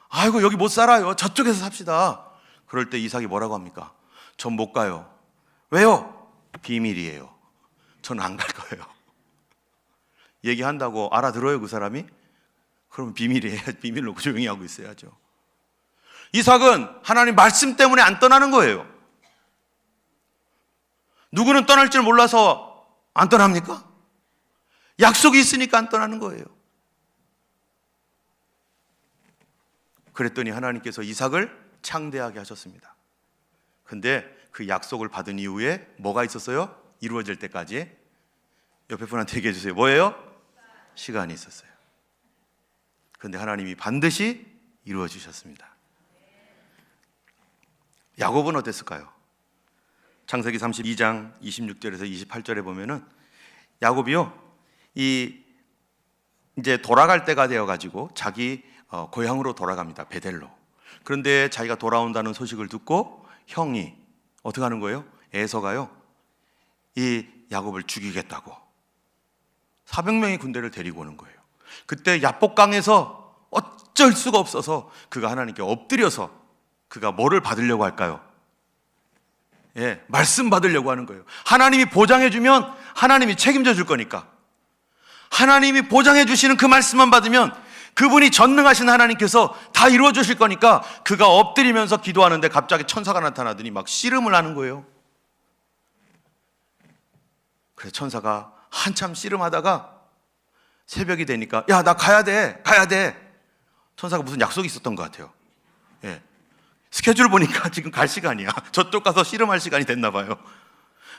아이고 여기 못 살아요. 저쪽에서 삽시다. 그럴 때 이삭이 뭐라고 합니까? 전 못 가요. 왜요? 비밀이에요. 전 안 갈 거예요. 얘기한다고 알아들어요, 그 사람이? 그럼 비밀이에요. 비밀로 조용히 하고 있어야죠. 이삭은 하나님 말씀 때문에 안 떠나는 거예요. 누구는 떠날 줄 몰라서 안 떠납니까? 약속이 있으니까 안 떠나는 거예요. 그랬더니 하나님께서 이삭을 창대하게 하셨습니다. 근데 그 약속을 받은 이후에 뭐가 있었어요? 이루어질 때까지. 옆에 분한테 얘기해 주세요. 뭐예요? 시간이 있었어요. 그런데 하나님이 반드시 이루어 주셨습니다. 야곱은 어땠을까요? 창세기 32장 26절에서 28절에 보면은 야곱이요, 이제 돌아갈 때가 되어 가지고 자기 고향으로 돌아갑니다. 베델로. 그런데 자기가 돌아온다는 소식을 듣고 형이 어떻게 하는 거예요? 에서가요, 이 야곱을 죽이겠다고 400명의 군대를 데리고 오는 거예요. 그때 야복강에서 어쩔 수가 없어서 그가 하나님께 엎드려서 그가 뭐를 받으려고 할까요? 말씀 받으려고 하는 거예요. 하나님이 보장해 주면 하나님이 책임져 줄 거니까. 하나님이 보장해 주시는 그 말씀만 받으면 그분이 전능하신 하나님께서 다 이루어 주실 거니까 그가 엎드리면서 기도하는데 갑자기 천사가 나타나더니 막 씨름을 하는 거예요. 그래서 천사가 한참 씨름하다가 새벽이 되니까 야, 나 가야 돼. 천사가 무슨 약속이 있었던 것 같아요. 스케줄 보니까 지금 갈 시간이야. 저쪽 가서 씨름할 시간이 됐나 봐요.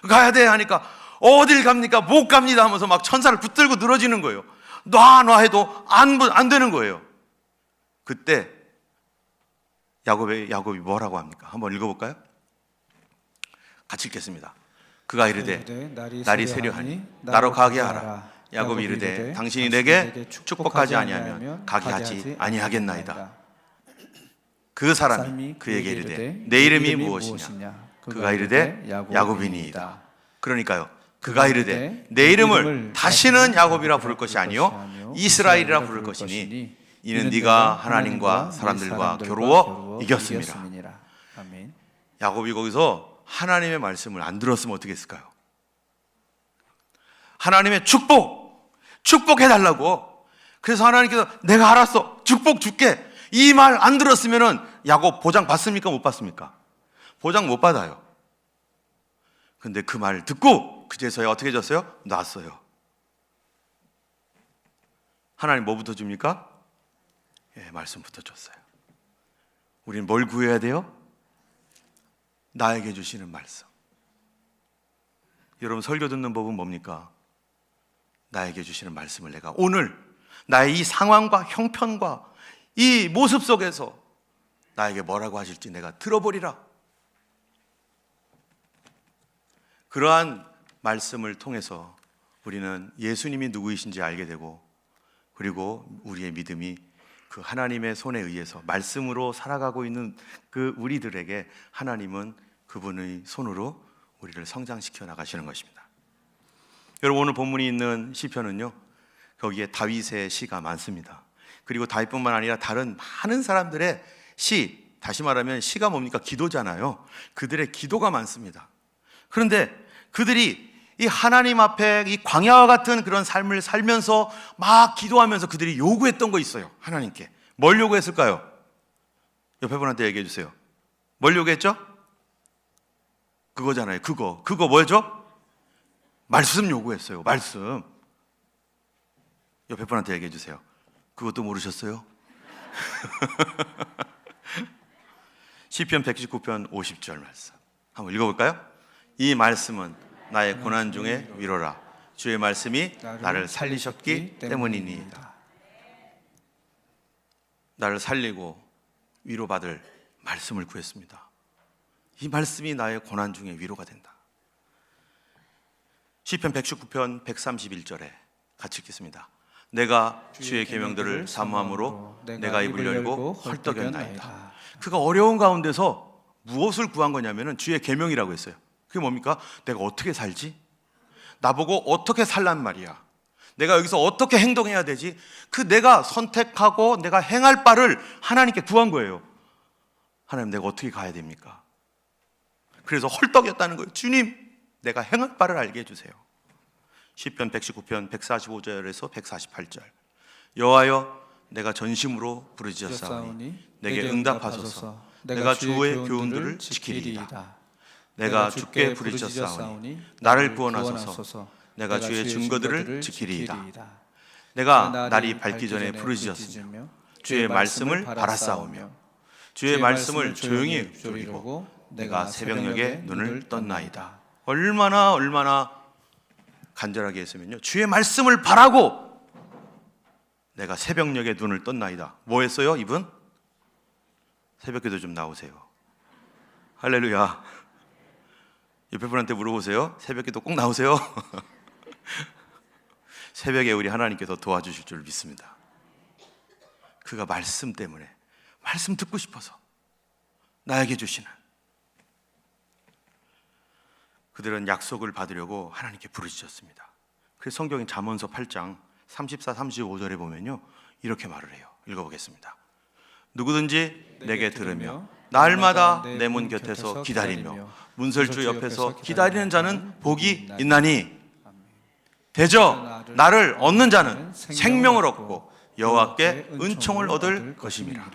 가야 돼 하니까 어딜 갑니까? 못 갑니다 하면서 막 천사를 붙들고 늘어지는 거예요. 놔 해도 안 되는 거예요. 그때 야곱이 뭐라고 합니까? 한번 읽어볼까요? 같이 읽겠습니다. 그가 이르되 날이 세려하니 나로 가게 하라. 야곱이 이르되 당신이 내게 축복하지 아니하면 가게 하지 아니하겠나이다. 그 사람이 그에게 이르되 내 이름이 무엇이냐? 그가 이르되 야곱이니이다. 그러니까요, 그가 이르되 내 이름을 다시는 야곱이라 부를 것이 아니요 이스라엘이라 부를 것이니 이는 네가 하나님과 사람들과 겨루어 이겼음이라. 야곱이 거기서 하나님의 말씀을 안 들었으면 어떻게 했을까요? 하나님의 축복해달라고. 그래서 하나님께서 내가 알았어, 축복 줄게, 이 말 안 들었으면은 야곱 보장 받습니까? 못 받습니까? 보장 못 받아요. 근데 그 말을 듣고 그제서야 어떻게 해졌어요? 놨어요. 하나님 뭐부터 줍니까? 말씀부터 줬어요. 우리는 뭘 구해야 돼요? 나에게 주시는 말씀. 여러분, 설교 듣는 법은 뭡니까? 나에게 주시는 말씀을 내가 오늘 나의 이 상황과 형편과 이 모습 속에서 나에게 뭐라고 하실지 내가 들어보리라. 그러한 말씀을 통해서 우리는 예수님이 누구이신지 알게 되고, 그리고 우리의 믿음이 그 하나님의 손에 의해서 말씀으로 살아가고 있는 그 우리들에게 하나님은 그분의 손으로 우리를 성장시켜 나가시는 것입니다. 여러분, 오늘 본문이 있는 시편은요, 거기에 다윗의 시가 많습니다. 그리고 다윗뿐만 아니라 다른 많은 사람들의 시, 다시 말하면 시가 뭡니까? 기도잖아요. 그들의 기도가 많습니다. 그런데 그들이 이 하나님 앞에 이 광야와 같은 그런 삶을 살면서 막 기도하면서 그들이 요구했던 거 있어요. 하나님께. 뭘 요구했을까요? 옆에 분한테 얘기해 주세요. 뭘 요구했죠? 그거잖아요. 그거 뭐죠? 말씀 요구했어요. 말씀. 옆에 분한테 얘기해 주세요. 그것도 모르셨어요? 시편 119편 50절 말씀 한번 읽어볼까요? 이 말씀은 나의 고난 중에 위로라. 주의 말씀이 나를 살리셨기 때문이니이다. 나를 살리고 위로받을 말씀을 구했습니다. 이 말씀이 나의 고난 중에 위로가 된다. 시편 119편 131절에 같이 읽겠습니다. 내가 주의 계명들을 사모함으로 내가 입을 열고 헐떡였나이다. 그가 어려운 가운데서 무엇을 구한 거냐면은 주의 계명이라고 했어요. 그게 뭡니까? 내가 어떻게 살지? 나보고 어떻게 살란 말이야? 내가 여기서 어떻게 행동해야 되지? 그 내가 선택하고 내가 행할 바를 하나님께 구한 거예요. 하나님, 내가 어떻게 가야 됩니까? 그래서 헐떡였다는 거예요. 주님, 내가 행할 바를 알게 해주세요. 시편 119편 145절에서 148절 여호와여, 내가 전심으로 부르짖었사오니 내게 응답하소서. 내가 주의 교훈들을 지키리이다. 내가 주께 부르짖었사오니 나를 구원하소서. 내가 주의 증거들을 지키리이다. 내가 날이 밝기 전에 부르짖었으며 주의 말씀을 바라싸우며 주의 말씀을 조용히 졸이고 내가 새벽녘에 눈을 떴나이다. 얼마나 간절하게 했으면요, 주의 말씀을 바라고 내가 새벽녘에 눈을 떴나이다. 뭐 했어요 이분? 새벽기도 좀 나오세요. 할렐루야. 옆에 분한테 물어보세요. 새벽기도 꼭 나오세요. 새벽에 우리 하나님께서 도와주실 줄 믿습니다. 그가 말씀 때문에, 말씀 듣고 싶어서 나에게 주시는, 그들은 약속을 받으려고 하나님께 부르짖었습니다. 그래서 성경의 잠언서 8장 34, 35절에 보면요, 이렇게 말을 해요. 읽어보겠습니다. 누구든지 내게 들으며 날마다 내 문 곁에서 기다리며 문설주 옆에서 기다리는 자는 복이 있나니 대저 나를 얻는 자는 생명을 얻고 여호와께 은총을 얻을 것임이라.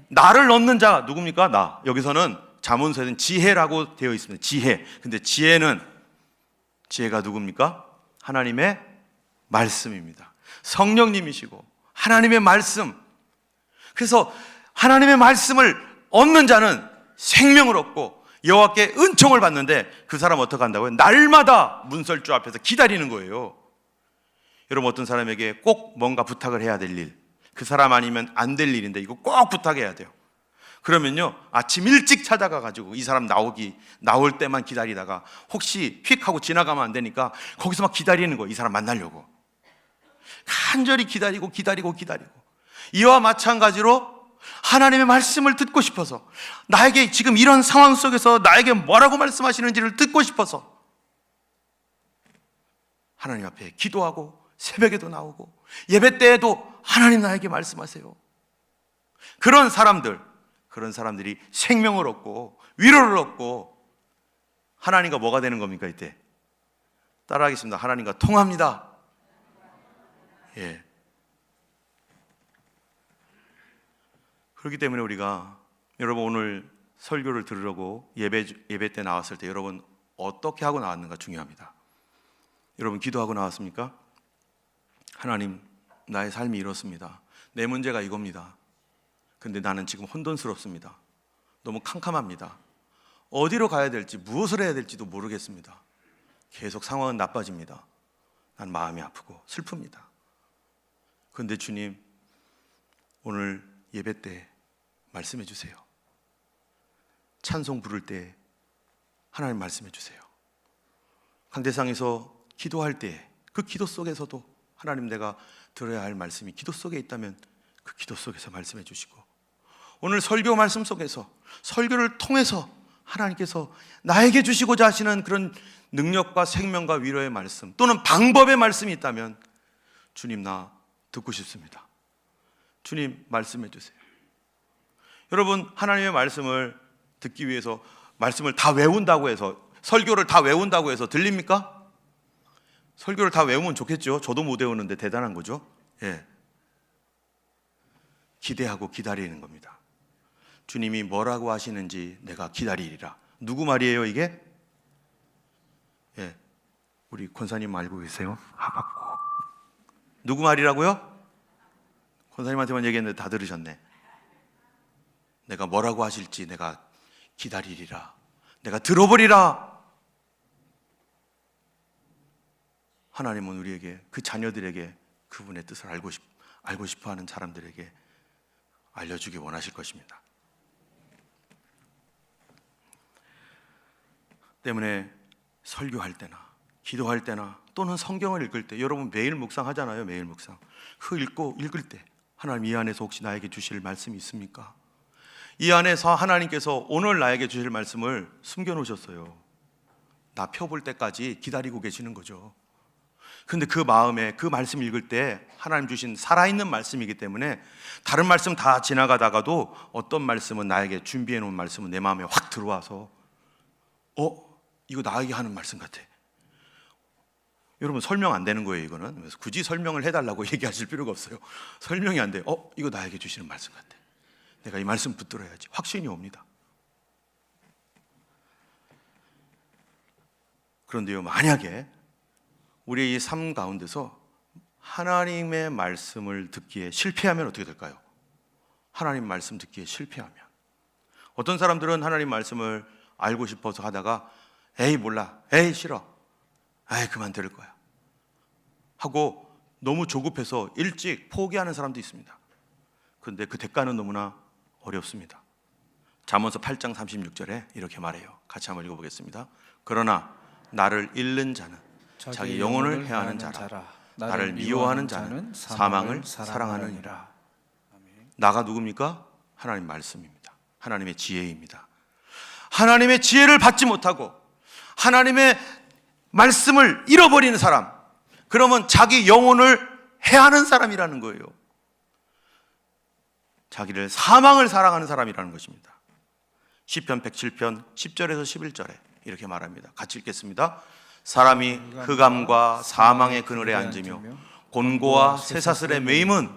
나를 얻는 자 누굽니까? 나. 여기서는 잠언서에는 지혜라고 되어 있습니다. 지혜. 근데 지혜가 누굽니까? 하나님의 말씀입니다. 성령님이시고 하나님의 말씀. 그래서 하나님의 말씀을 얻는 자는 생명을 얻고 여호와께 은총을 받는데, 그 사람 어떻게 한다고요? 날마다 문설주 앞에서 기다리는 거예요. 여러분, 어떤 사람에게 꼭 뭔가 부탁을 해야 될 일, 그 사람 아니면 안 될 일인데 이거 꼭 부탁해야 돼요. 그러면요, 아침 일찍 찾아가 가지고 이 사람 나올 때만 기다리다가 혹시 휙 하고 지나가면 안 되니까 거기서 막 기다리는 거예요. 이 사람 만나려고 간절히 기다리고 이와 마찬가지로 하나님의 말씀을 듣고 싶어서, 나에게 지금 이런 상황 속에서 나에게 뭐라고 말씀하시는지를 듣고 싶어서 하나님 앞에 기도하고 새벽에도 나오고 예배 때에도 하나님 나에게 말씀하세요. 그런 사람들이 생명을 얻고 위로를 얻고 하나님과 뭐가 되는 겁니까? 이때 따라하겠습니다. 하나님과 통합니다. 예. 그렇기 때문에 우리가, 여러분, 오늘 설교를 들으려고 예배 때 나왔을 때 여러분 어떻게 하고 나왔는가 중요합니다. 여러분 기도하고 나왔습니까? 하나님, 나의 삶이 이렇습니다. 내 문제가 이겁니다. 근데 나는 지금 혼돈스럽습니다. 너무 캄캄합니다. 어디로 가야 될지, 무엇을 해야 될지도 모르겠습니다. 계속 상황은 나빠집니다. 난 마음이 아프고 슬픕니다. 그런데 주님, 오늘 예배 때 말씀해 주세요. 찬송 부를 때 하나님 말씀해 주세요. 강대상에서 기도할 때 그 기도 속에서도 하나님, 내가 들어야 할 말씀이 기도 속에 있다면 그 기도 속에서 말씀해 주시고, 오늘 설교 말씀 속에서 설교를 통해서 하나님께서 나에게 주시고자 하시는 그런 능력과 생명과 위로의 말씀 또는 방법의 말씀이 있다면 주님, 나 듣고 싶습니다. 주님, 말씀해 주세요. 여러분, 하나님의 말씀을 듣기 위해서 말씀을 다 외운다고 해서, 설교를 다 외운다고 해서 들립니까? 설교를 다 외우면 좋겠죠. 저도 못 외우는데 대단한 거죠. 예. 기대하고 기다리는 겁니다. 주님이 뭐라고 하시는지 내가 기다리리라. 누구 말이에요 이게? 예, 우리 권사님 알고 계세요? 하박국. 누구 말이라고요? 권사님한테만 얘기했는데 다 들으셨네. 내가 뭐라고 하실지 내가 기다리리라. 내가 들어보리라. 하나님은 우리에게, 그 자녀들에게 그분의 뜻을 알고 싶어하는 사람들에게 알려주기 원하실 것입니다. 때문에 설교할 때나 기도할 때나 또는 성경을 읽을 때, 여러분 매일 묵상하잖아요. 매일 묵상. 그 읽을 때 하나님, 이 안에서 혹시 나에게 주실 말씀이 있습니까? 이 안에서 하나님께서 오늘 나에게 주실 말씀을 숨겨놓으셨어요. 나 펴볼 때까지 기다리고 계시는 거죠. 근데 그 마음에 그 말씀 읽을 때 하나님 주신 살아있는 말씀이기 때문에 다른 말씀 다 지나가다가도 어떤 말씀은, 나에게 준비해 놓은 말씀은 내 마음에 확 들어와서 이거 나에게 하는 말씀 같아. 여러분, 설명 안 되는 거예요 이거는. 그래서 굳이 설명을 해달라고 얘기하실 필요가 없어요. 설명이 안 돼. 이거 나에게 주시는 말씀 같아. 내가 이 말씀 붙들어야지. 확신이 옵니다. 그런데요, 만약에 우리의 이 삶 가운데서 하나님의 말씀을 듣기에 실패하면 어떻게 될까요? 하나님 말씀 듣기에 실패하면, 어떤 사람들은 하나님 말씀을 알고 싶어서 하다가 에이 몰라, 에이 싫어, 에이 그만 들을 거야 하고 너무 조급해서 일찍 포기하는 사람도 있습니다. 그런데 그 대가는 너무나 어렵습니다. 잠언서 8장 36절에 이렇게 말해요. 같이 한번 읽어보겠습니다. 그러나 나를 잃는 자는 자기 영혼을 해하는 자라. 나를 미워하는 자는 사망을 사랑하느니라. 나가 누굽니까? 하나님 말씀입니다. 하나님의 지혜입니다. 하나님의 지혜를 받지 못하고 하나님의 말씀을 잃어버리는 사람, 그러면 자기 영혼을 해하는 사람이라는 거예요. 자기를, 사망을 사랑하는 사람이라는 것입니다. 시편 107편 10절에서 11절에 이렇게 말합니다. 같이 읽겠습니다. 사람이 흑암과 사망의 그늘에 앉으며 곤고와 쇠사슬에 매임은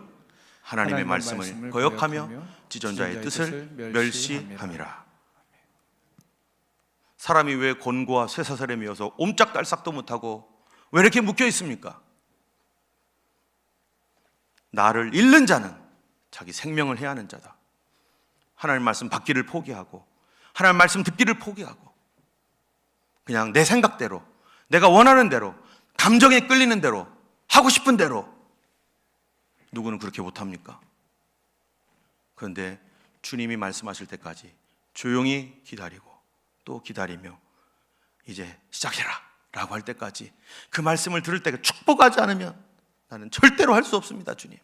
하나님의 말씀을 거역하며 지존자의 뜻을 멸시함이라. 사람이 왜 곤고와 쇠사슬에 매여서 옴짝달싹도 못하고 왜 이렇게 묶여 있습니까? 나를 잃는 자는 자기 생명을 해하는 자다. 하나님 말씀 받기를 포기하고 하나님 말씀 듣기를 포기하고 그냥 내 생각대로, 내가 원하는 대로, 감정에 끌리는 대로, 하고 싶은 대로. 누구는 그렇게 못합니까? 그런데 주님이 말씀하실 때까지 조용히 기다리고 또 기다리며 이제 시작해라 라고 할 때까지, 그 말씀을 들을 때 축복하지 않으면 나는 절대로 할 수 없습니다. 주님,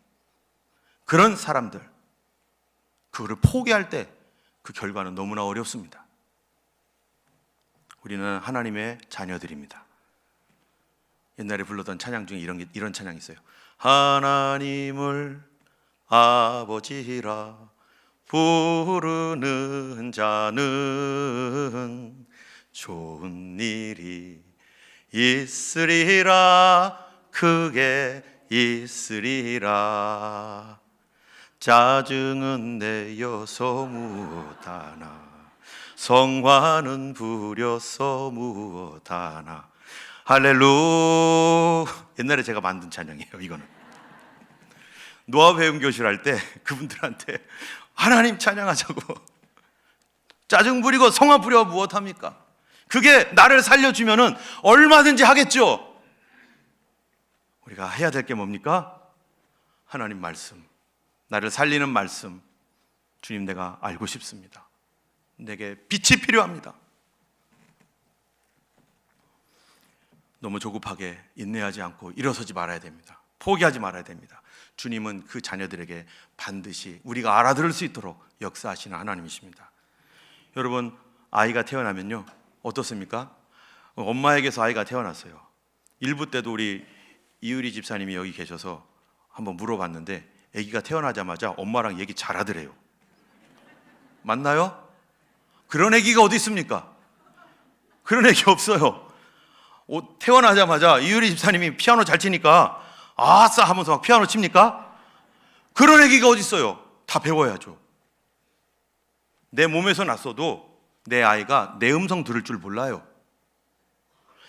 그런 사람들, 그거를 포기할 때 그 결과는 너무나 어렵습니다. 우리는 하나님의 자녀들입니다. 옛날에 불렀던 찬양 중에 이런 찬양이 있어요. 하나님을 아버지라 부르는 자는 좋은 일이 있으리라, 크게 있으리라. 짜증은 내어서 무엇하나, 성화는 부려서 무엇하나. 할렐루. 옛날에 제가 만든 찬양이에요. 이거는 노아 회음 교실 할 때 그분들한테 하나님 찬양하자고 짜증 부리고 성화 부려 무엇합니까? 그게 나를 살려주면은 얼마든지 하겠죠. 우리가 해야 될 게 뭡니까? 하나님 말씀, 나를 살리는 말씀. 주님, 내가 알고 싶습니다. 내게 빛이 필요합니다. 너무 조급하게 인내하지 않고 일어서지 말아야 됩니다. 포기하지 말아야 됩니다. 주님은 그 자녀들에게 반드시 우리가 알아들을 수 있도록 역사하시는 하나님이십니다. 여러분, 아이가 태어나면요 어떻습니까? 엄마에게서 아이가 태어났어요. 일부 때도 우리 이유리 집사님이 여기 계셔서 한번 물어봤는데 아기가 태어나자마자 엄마랑 얘기 잘하더래요. 맞나요? 그런 아기가 어디 있습니까? 그런 아기 없어요. 태어나자마자 이유리 집사님이 피아노 잘 치니까 아싸 하면서 막 피아노 칩니까? 그런 아기가 어디 있어요? 다 배워야죠. 내 몸에서 났어도 내 아이가 내 음성 들을 줄 몰라요.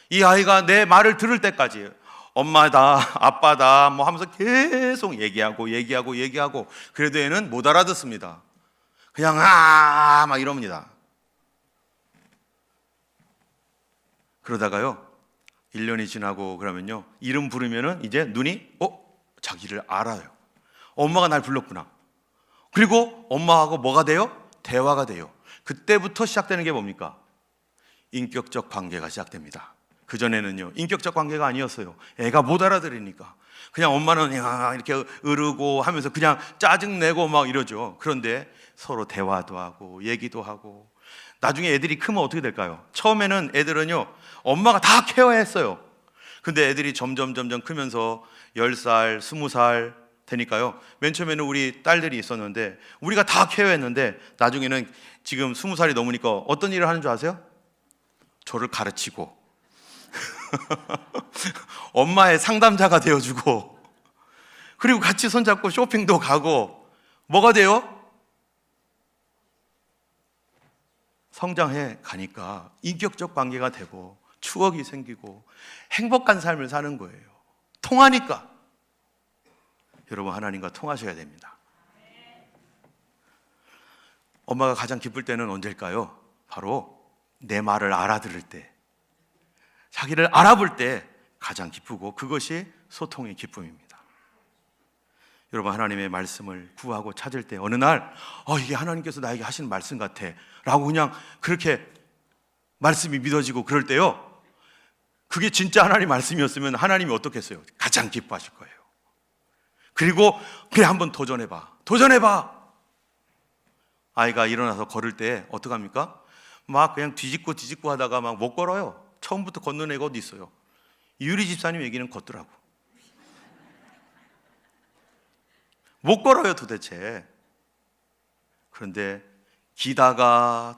이 아이가 내 말을 들을 때까지 엄마다 아빠다 뭐 하면서 계속 얘기하고 그래도 얘는 못 알아듣습니다. 그냥 막 이럽니다. 그러다가요 1년이 지나고 그러면요 이름 부르면은 이제 눈이 자기를 알아요. 엄마가 날 불렀구나. 그리고 엄마하고 뭐가 돼요? 대화가 돼요. 그때부터 시작되는 게 뭡니까? 인격적 관계가 시작됩니다. 그전에는요 인격적 관계가 아니었어요. 애가 못 알아들으니까 그냥 엄마는 이렇게 으르고 하면서 그냥 짜증내고 막 이러죠. 그런데 서로 대화도 하고 얘기도 하고 나중에 애들이 크면 어떻게 될까요? 처음에는 애들은요 엄마가 다 케어했어요. 근데 애들이 점점 크면서 10살, 20살 되니까요 맨 처음에는 우리 딸들이 있었는데 우리가 다 케어했는데 나중에는 지금 20살이 넘으니까 어떤 일을 하는 줄 아세요? 저를 가르치고 엄마의 상담자가 되어주고 그리고 같이 손잡고 쇼핑도 가고 뭐가 돼요? 성장해 가니까 인격적 관계가 되고 추억이 생기고 행복한 삶을 사는 거예요. 통하니까. 여러분 하나님과 통하셔야 됩니다. 엄마가 가장 기쁠 때는 언제일까요? 바로 내 말을 알아들을 때, 자기를 알아볼 때 가장 기쁘고 그것이 소통의 기쁨입니다. 여러분 하나님의 말씀을 구하고 찾을 때 어느 날 이게 하나님께서 나에게 하시는 말씀 같아 라고 그냥 그렇게 말씀이 믿어지고 그럴 때요 그게 진짜 하나님 말씀이었으면 하나님이 어떻겠어요? 가장 기뻐하실 거예요. 그리고 그래 한번 도전해봐. 아이가 일어나서 걸을 때 어떡합니까? 막 그냥 뒤집고 하다가 막 못 걸어요. 처음부터 걷는 애가 어디 있어요? 이유리 집사님 얘기는 걷더라고. 못 걸어요 도대체. 그런데 기다가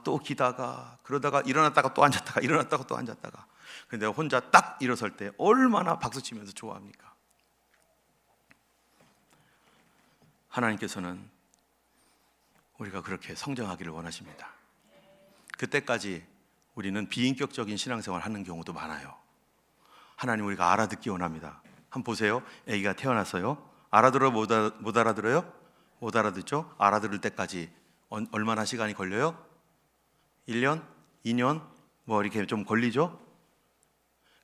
그러다가 일어났다가 또 앉았다가 그런데 혼자 딱 일어설 때 얼마나 박수치면서 좋아합니까? 하나님께서는 우리가 그렇게 성장하기를 원하십니다. 그때까지 우리는 비인격적인 신앙생활을 하는 경우도 많아요. 하나님 우리가 알아듣기 원합니다. 한번 보세요. 아기가 태어났어요. 알아들어요? 못 알아들어요? 못 알아듣죠? 알아들을 때까지 얼마나 시간이 걸려요? 1년? 2년? 뭐 이렇게 좀 걸리죠?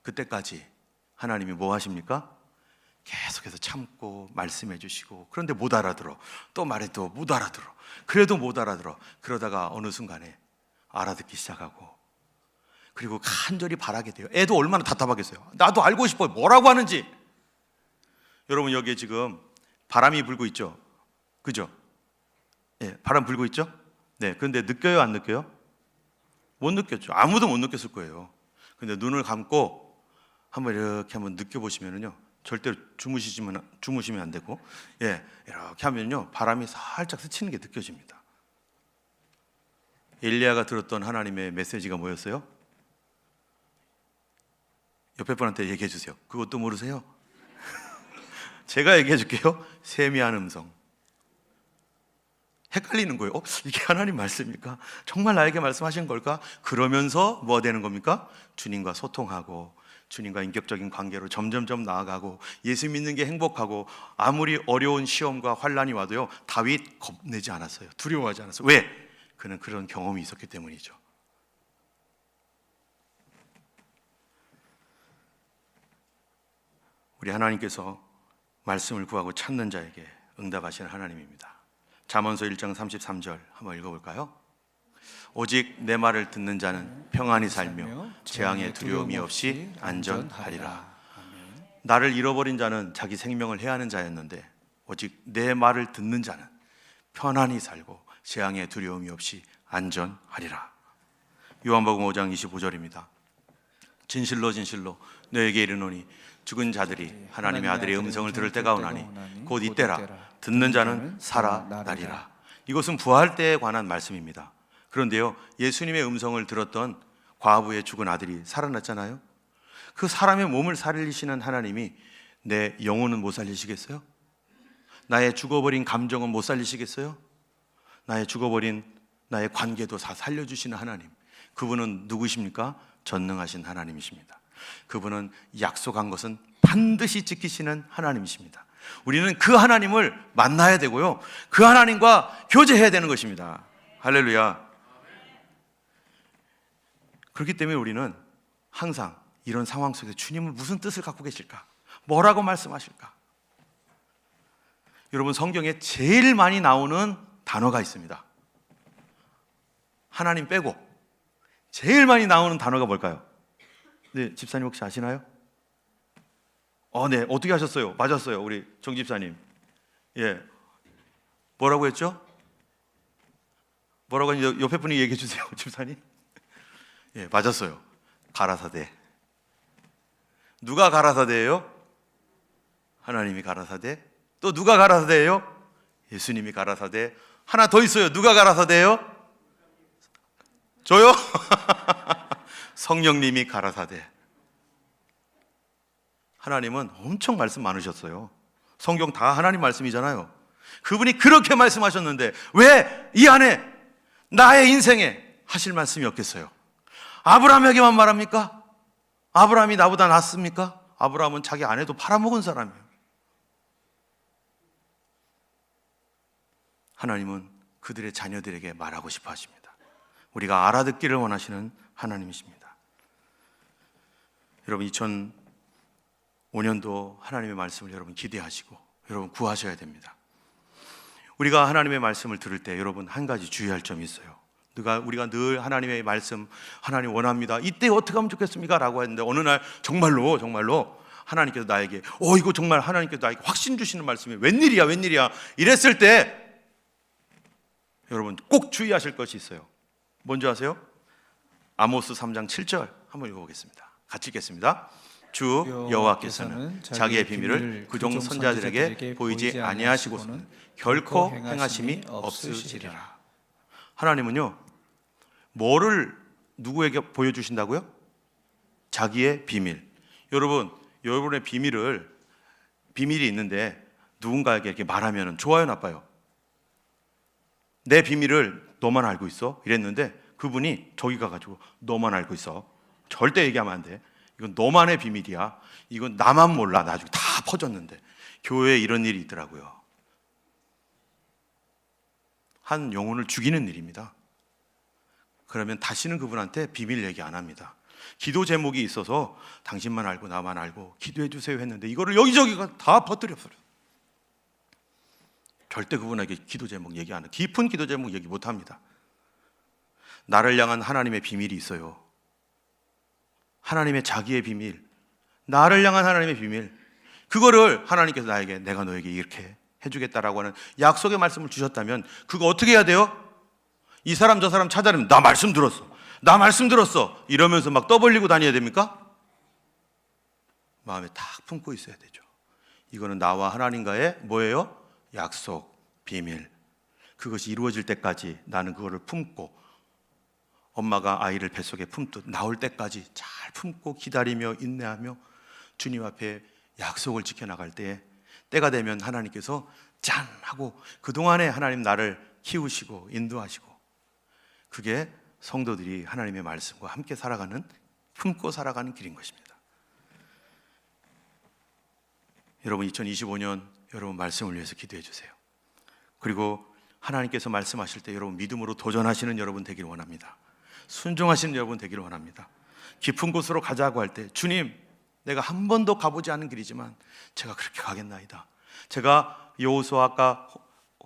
그때까지 하나님이 뭐 하십니까? 계속해서 참고 말씀해 주시고 그런데 못 알아들어. 또 말해도 못 알아들어. 그래도 못 알아들어. 그러다가 어느 순간에 알아듣기 시작하고 그리고 간절히 바라게 돼요. 애도 얼마나 답답하겠어요. 나도 알고 싶어요. 뭐라고 하는지. 여러분 여기에 지금 바람이 불고 있죠? 그죠? 예, 바람 불고 있죠? 네, 그런데 느껴요? 안 느껴요? 못 느꼈죠. 아무도 못 느꼈을 거예요. 근데 눈을 감고 한번 이렇게 한번 느껴보시면요 절대로 주무시면 안 되고 이렇게 하면요 바람이 살짝 스치는 게 느껴집니다. 엘리야가 들었던 하나님의 메시지가 뭐였어요? 옆에 분한테 얘기해 주세요. 그것도 모르세요? 제가 얘기해 줄게요. 세미한 음성. 헷갈리는 거예요. 이게 하나님 말씀입니까? 정말 나에게 말씀하신 걸까? 그러면서 뭐가 되는 겁니까? 주님과 소통하고 주님과 인격적인 관계로 점점점 나아가고 예수 믿는 게 행복하고 아무리 어려운 시험과 환난이 와도요 다윗 겁내지 않았어요. 두려워하지 않았어요. 왜? 그는 그런 경험이 있었기 때문이죠. 우리 하나님께서 말씀을 구하고 찾는 자에게 응답하시는 하나님입니다. 잠언서 1장 33절 한번 읽어볼까요? 오직 내 말을 듣는 자는 평안히 살며 재앙의 두려움이 없이 안전하리라. 나를 잃어버린 자는 자기 생명을 해하는 자였는데 오직 내 말을 듣는 자는 편안히 살고 재앙의 두려움이 없이 안전하리라. 요한복음 5장 25절입니다. 진실로 진실로 너에게 이르노니 죽은 자들이 하나님의 아들의 음성을 들을 때가 오나니 곧 이때라. 듣는 자는 살아나리라. 이것은 부활 때에 관한 말씀입니다. 그런데요, 예수님의 음성을 들었던 과부의 죽은 아들이 살아났잖아요. 그 사람의 몸을 살리시는 하나님이 내 영혼은 못 살리시겠어요? 나의 죽어버린 감정은 못 살리시겠어요? 나의 죽어버린 나의 관계도 다 살려주시는 하나님, 그분은 누구십니까? 전능하신 하나님이십니다. 그분은 약속한 것은 반드시 지키시는 하나님이십니다. 우리는 그 하나님을 만나야 되고요, 그 하나님과 교제해야 되는 것입니다. 할렐루야. 그렇기 때문에 우리는 항상 이런 상황 속에서 주님은 무슨 뜻을 갖고 계실까? 뭐라고 말씀하실까? 여러분, 성경에 제일 많이 나오는 단어가 있습니다. 하나님 빼고 제일 많이 나오는 단어가 뭘까요? 네, 집사님 혹시 아시나요? 네, 어떻게 하셨어요? 맞았어요, 우리 정 집사님. 예, 뭐라고 했죠? 뭐라고 했는지 옆에 분이 얘기해 주세요, 집사님. 예, 맞았어요. 가라사대. 누가 가라사대예요? 하나님이 가라사대. 또 누가 가라사대예요? 예수님이 가라사대. 하나 더 있어요. 누가 가라사대예요? 저요? 성령님이 가라사대. 하나님은 엄청 말씀 많으셨어요. 성경 다 하나님 말씀이잖아요. 그분이 그렇게 말씀하셨는데 왜 이 안에 나의 인생에 하실 말씀이 없겠어요? 아브라함에게만 말합니까? 아브라함이 나보다 낫습니까? 아브라함은 자기 아내도 팔아먹은 사람이에요. 하나님은 그들의 자녀들에게 말하고 싶어 하십니다. 우리가 알아듣기를 원하시는 하나님이십니다. 여러분, 2005년도 하나님의 말씀을 여러분 기대하시고 여러분 구하셔야 됩니다. 우리가 하나님의 말씀을 들을 때 여러분 한 가지 주의할 점이 있어요. 우리가 늘 하나님의 말씀, 하나님 원합니다, 이때 어떻게 하면 좋겠습니까? 라고 했는데 어느 날 정말로 하나님께서 나에게 이거 정말 하나님께서 나에게 확신 주시는 말씀이 웬일이야 이랬을 때 여러분 꼭 주의하실 것이 있어요. 뭔지 아세요? 아모스 3장 7절 한번 읽어보겠습니다. 같이 읽겠습니다. 주 여호와께서는 자기의 비밀을 그종 선자들에게 보이지 아니하시고서는 결코 행하심이 없으시리라. 하나님은요, 뭐를 누구에게 보여주신다고요? 자기의 비밀. 여러분의 비밀이 있는데 누군가에게 이렇게 말하면 좋아요, 나빠요? 내 비밀을 너만 알고 있어? 이랬는데 그분이 저기 가가지고 너만 알고 있어, 절대 얘기하면 안 돼, 이건 너만의 비밀이야, 이건 나만 몰라, 나중에 다 퍼졌는데. 교회에 이런 일이 있더라고요. 한 영혼을 죽이는 일입니다. 그러면 다시는 그분한테 비밀 얘기 안 합니다. 기도 제목이 있어서 당신만 알고 나만 알고 기도해 주세요 했는데 이거를 여기저기가 다 퍼뜨려버려요. 절대 그분에게 기도 제목 얘기 안 해요. 깊은 기도 제목 얘기 못 합니다. 나를 향한 하나님의 비밀이 있어요. 하나님의 자기의 비밀, 나를 향한 하나님의 비밀, 그거를 하나님께서 나에게 내가 너에게 이렇게 해주겠다라고 하는 약속의 말씀을 주셨다면 그거 어떻게 해야 돼요? 이 사람 저 사람 찾아내면 나 말씀 들었어 이러면서 막 떠벌리고 다녀야 됩니까? 마음에 딱 품고 있어야 되죠. 이거는 나와 하나님과의 뭐예요? 약속, 비밀. 그것이 이루어질 때까지 나는 그거를 품고, 엄마가 아이를 뱃속에 품듯 나올 때까지 잘 품고 기다리며 인내하며 주님 앞에 약속을 지켜나갈 때가 되면 하나님께서 짠 하고 그동안에 하나님 나를 키우시고 인도하시고, 그게 성도들이 하나님의 말씀과 함께 살아가는, 품고 살아가는 길인 것입니다. 여러분 2025년 여러분 말씀을 위해서 기도해 주세요. 그리고 하나님께서 말씀하실 때 여러분 믿음으로 도전하시는 여러분 되기를 원합니다. 순종하시는 여러분 되기를 원합니다. 깊은 곳으로 가자고 할 때 주님, 내가 한 번도 가보지 않은 길이지만 제가 그렇게 가겠나이다. 제가 여호수아 아까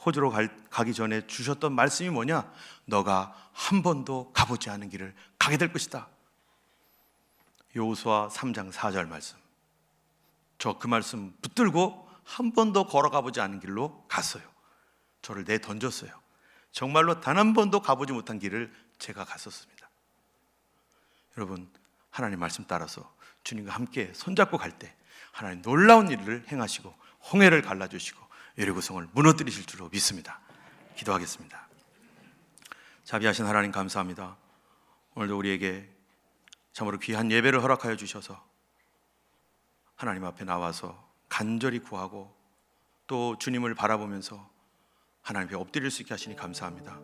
호주로 가기 전에 주셨던 말씀이 뭐냐? 너가 한 번도 가보지 않은 길을 가게 될 것이다. 여호수아 3장 4절 말씀. 저 그 말씀 붙들고 한 번도 걸어가 보지 않은 길로 갔어요. 저를 내던졌어요. 정말로 단 한 번도 가보지 못한 길을 제가 갔었습니다. 여러분, 하나님 말씀 따라서 주님과 함께 손잡고 갈 때 하나님 놀라운 일을 행하시고 홍해를 갈라주시고 여리고성을 무너뜨리실 줄로 믿습니다. 기도하겠습니다. 자비하신 하나님 감사합니다. 오늘도 우리에게 참으로 귀한 예배를 허락하여 주셔서 하나님 앞에 나와서 간절히 구하고 또 주님을 바라보면서 하나님 앞에 엎드릴 수 있게 하시니 감사합니다.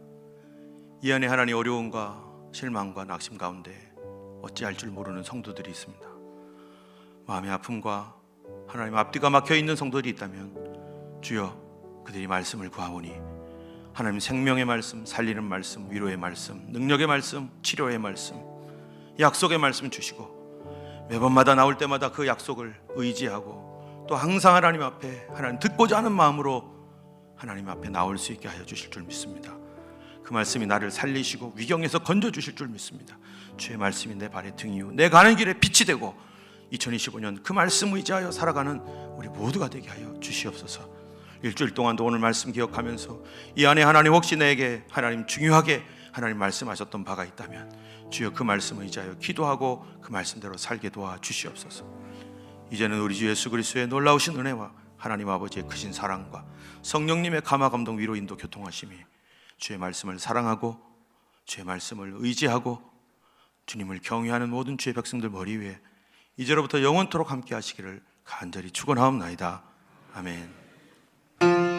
이 안에 하나님 어려움과 실망과 낙심 가운데 어찌할 줄 모르는 성도들이 있습니다. 마음의 아픔과 하나님 앞뒤가 막혀 있는 성도들이 있다면 주여 그들이 말씀을 구하오니 하나님 생명의 말씀, 살리는 말씀, 위로의 말씀, 능력의 말씀, 치료의 말씀, 약속의 말씀 주시고 매번마다 나올 때마다 그 약속을 의지하고 또 항상 하나님 앞에 하나님 듣고자 하는 마음으로 하나님 앞에 나올 수 있게 하여 주실 줄 믿습니다. 그 말씀이 나를 살리시고 위경에서 건져주실 줄 믿습니다. 주의 말씀이 내 발의 등이요 내 가는 길에 빛이 되고 2025년 그 말씀 의지하여 살아가는 우리 모두가 되게 하여 주시옵소서. 일주일 동안도 오늘 말씀 기억하면서 이 안에 하나님 혹시 내게 하나님 중요하게 하나님 말씀하셨던 바가 있다면 주여 그 말씀 의지하여 기도하고 그 말씀대로 살게 도와 주시옵소서. 이제는 우리 주 예수 그리스도의 놀라우신 은혜와 하나님 아버지의 크신 사랑과 성령님의 감화 감동 위로 인도 교통하심이 주의 말씀을 사랑하고 주의 말씀을 의지하고 주님을 경외하는 모든 주의 백성들 머리 위에 이제로부터 영원토록 함께 하시기를 간절히 축원하옵나이다. 아멘.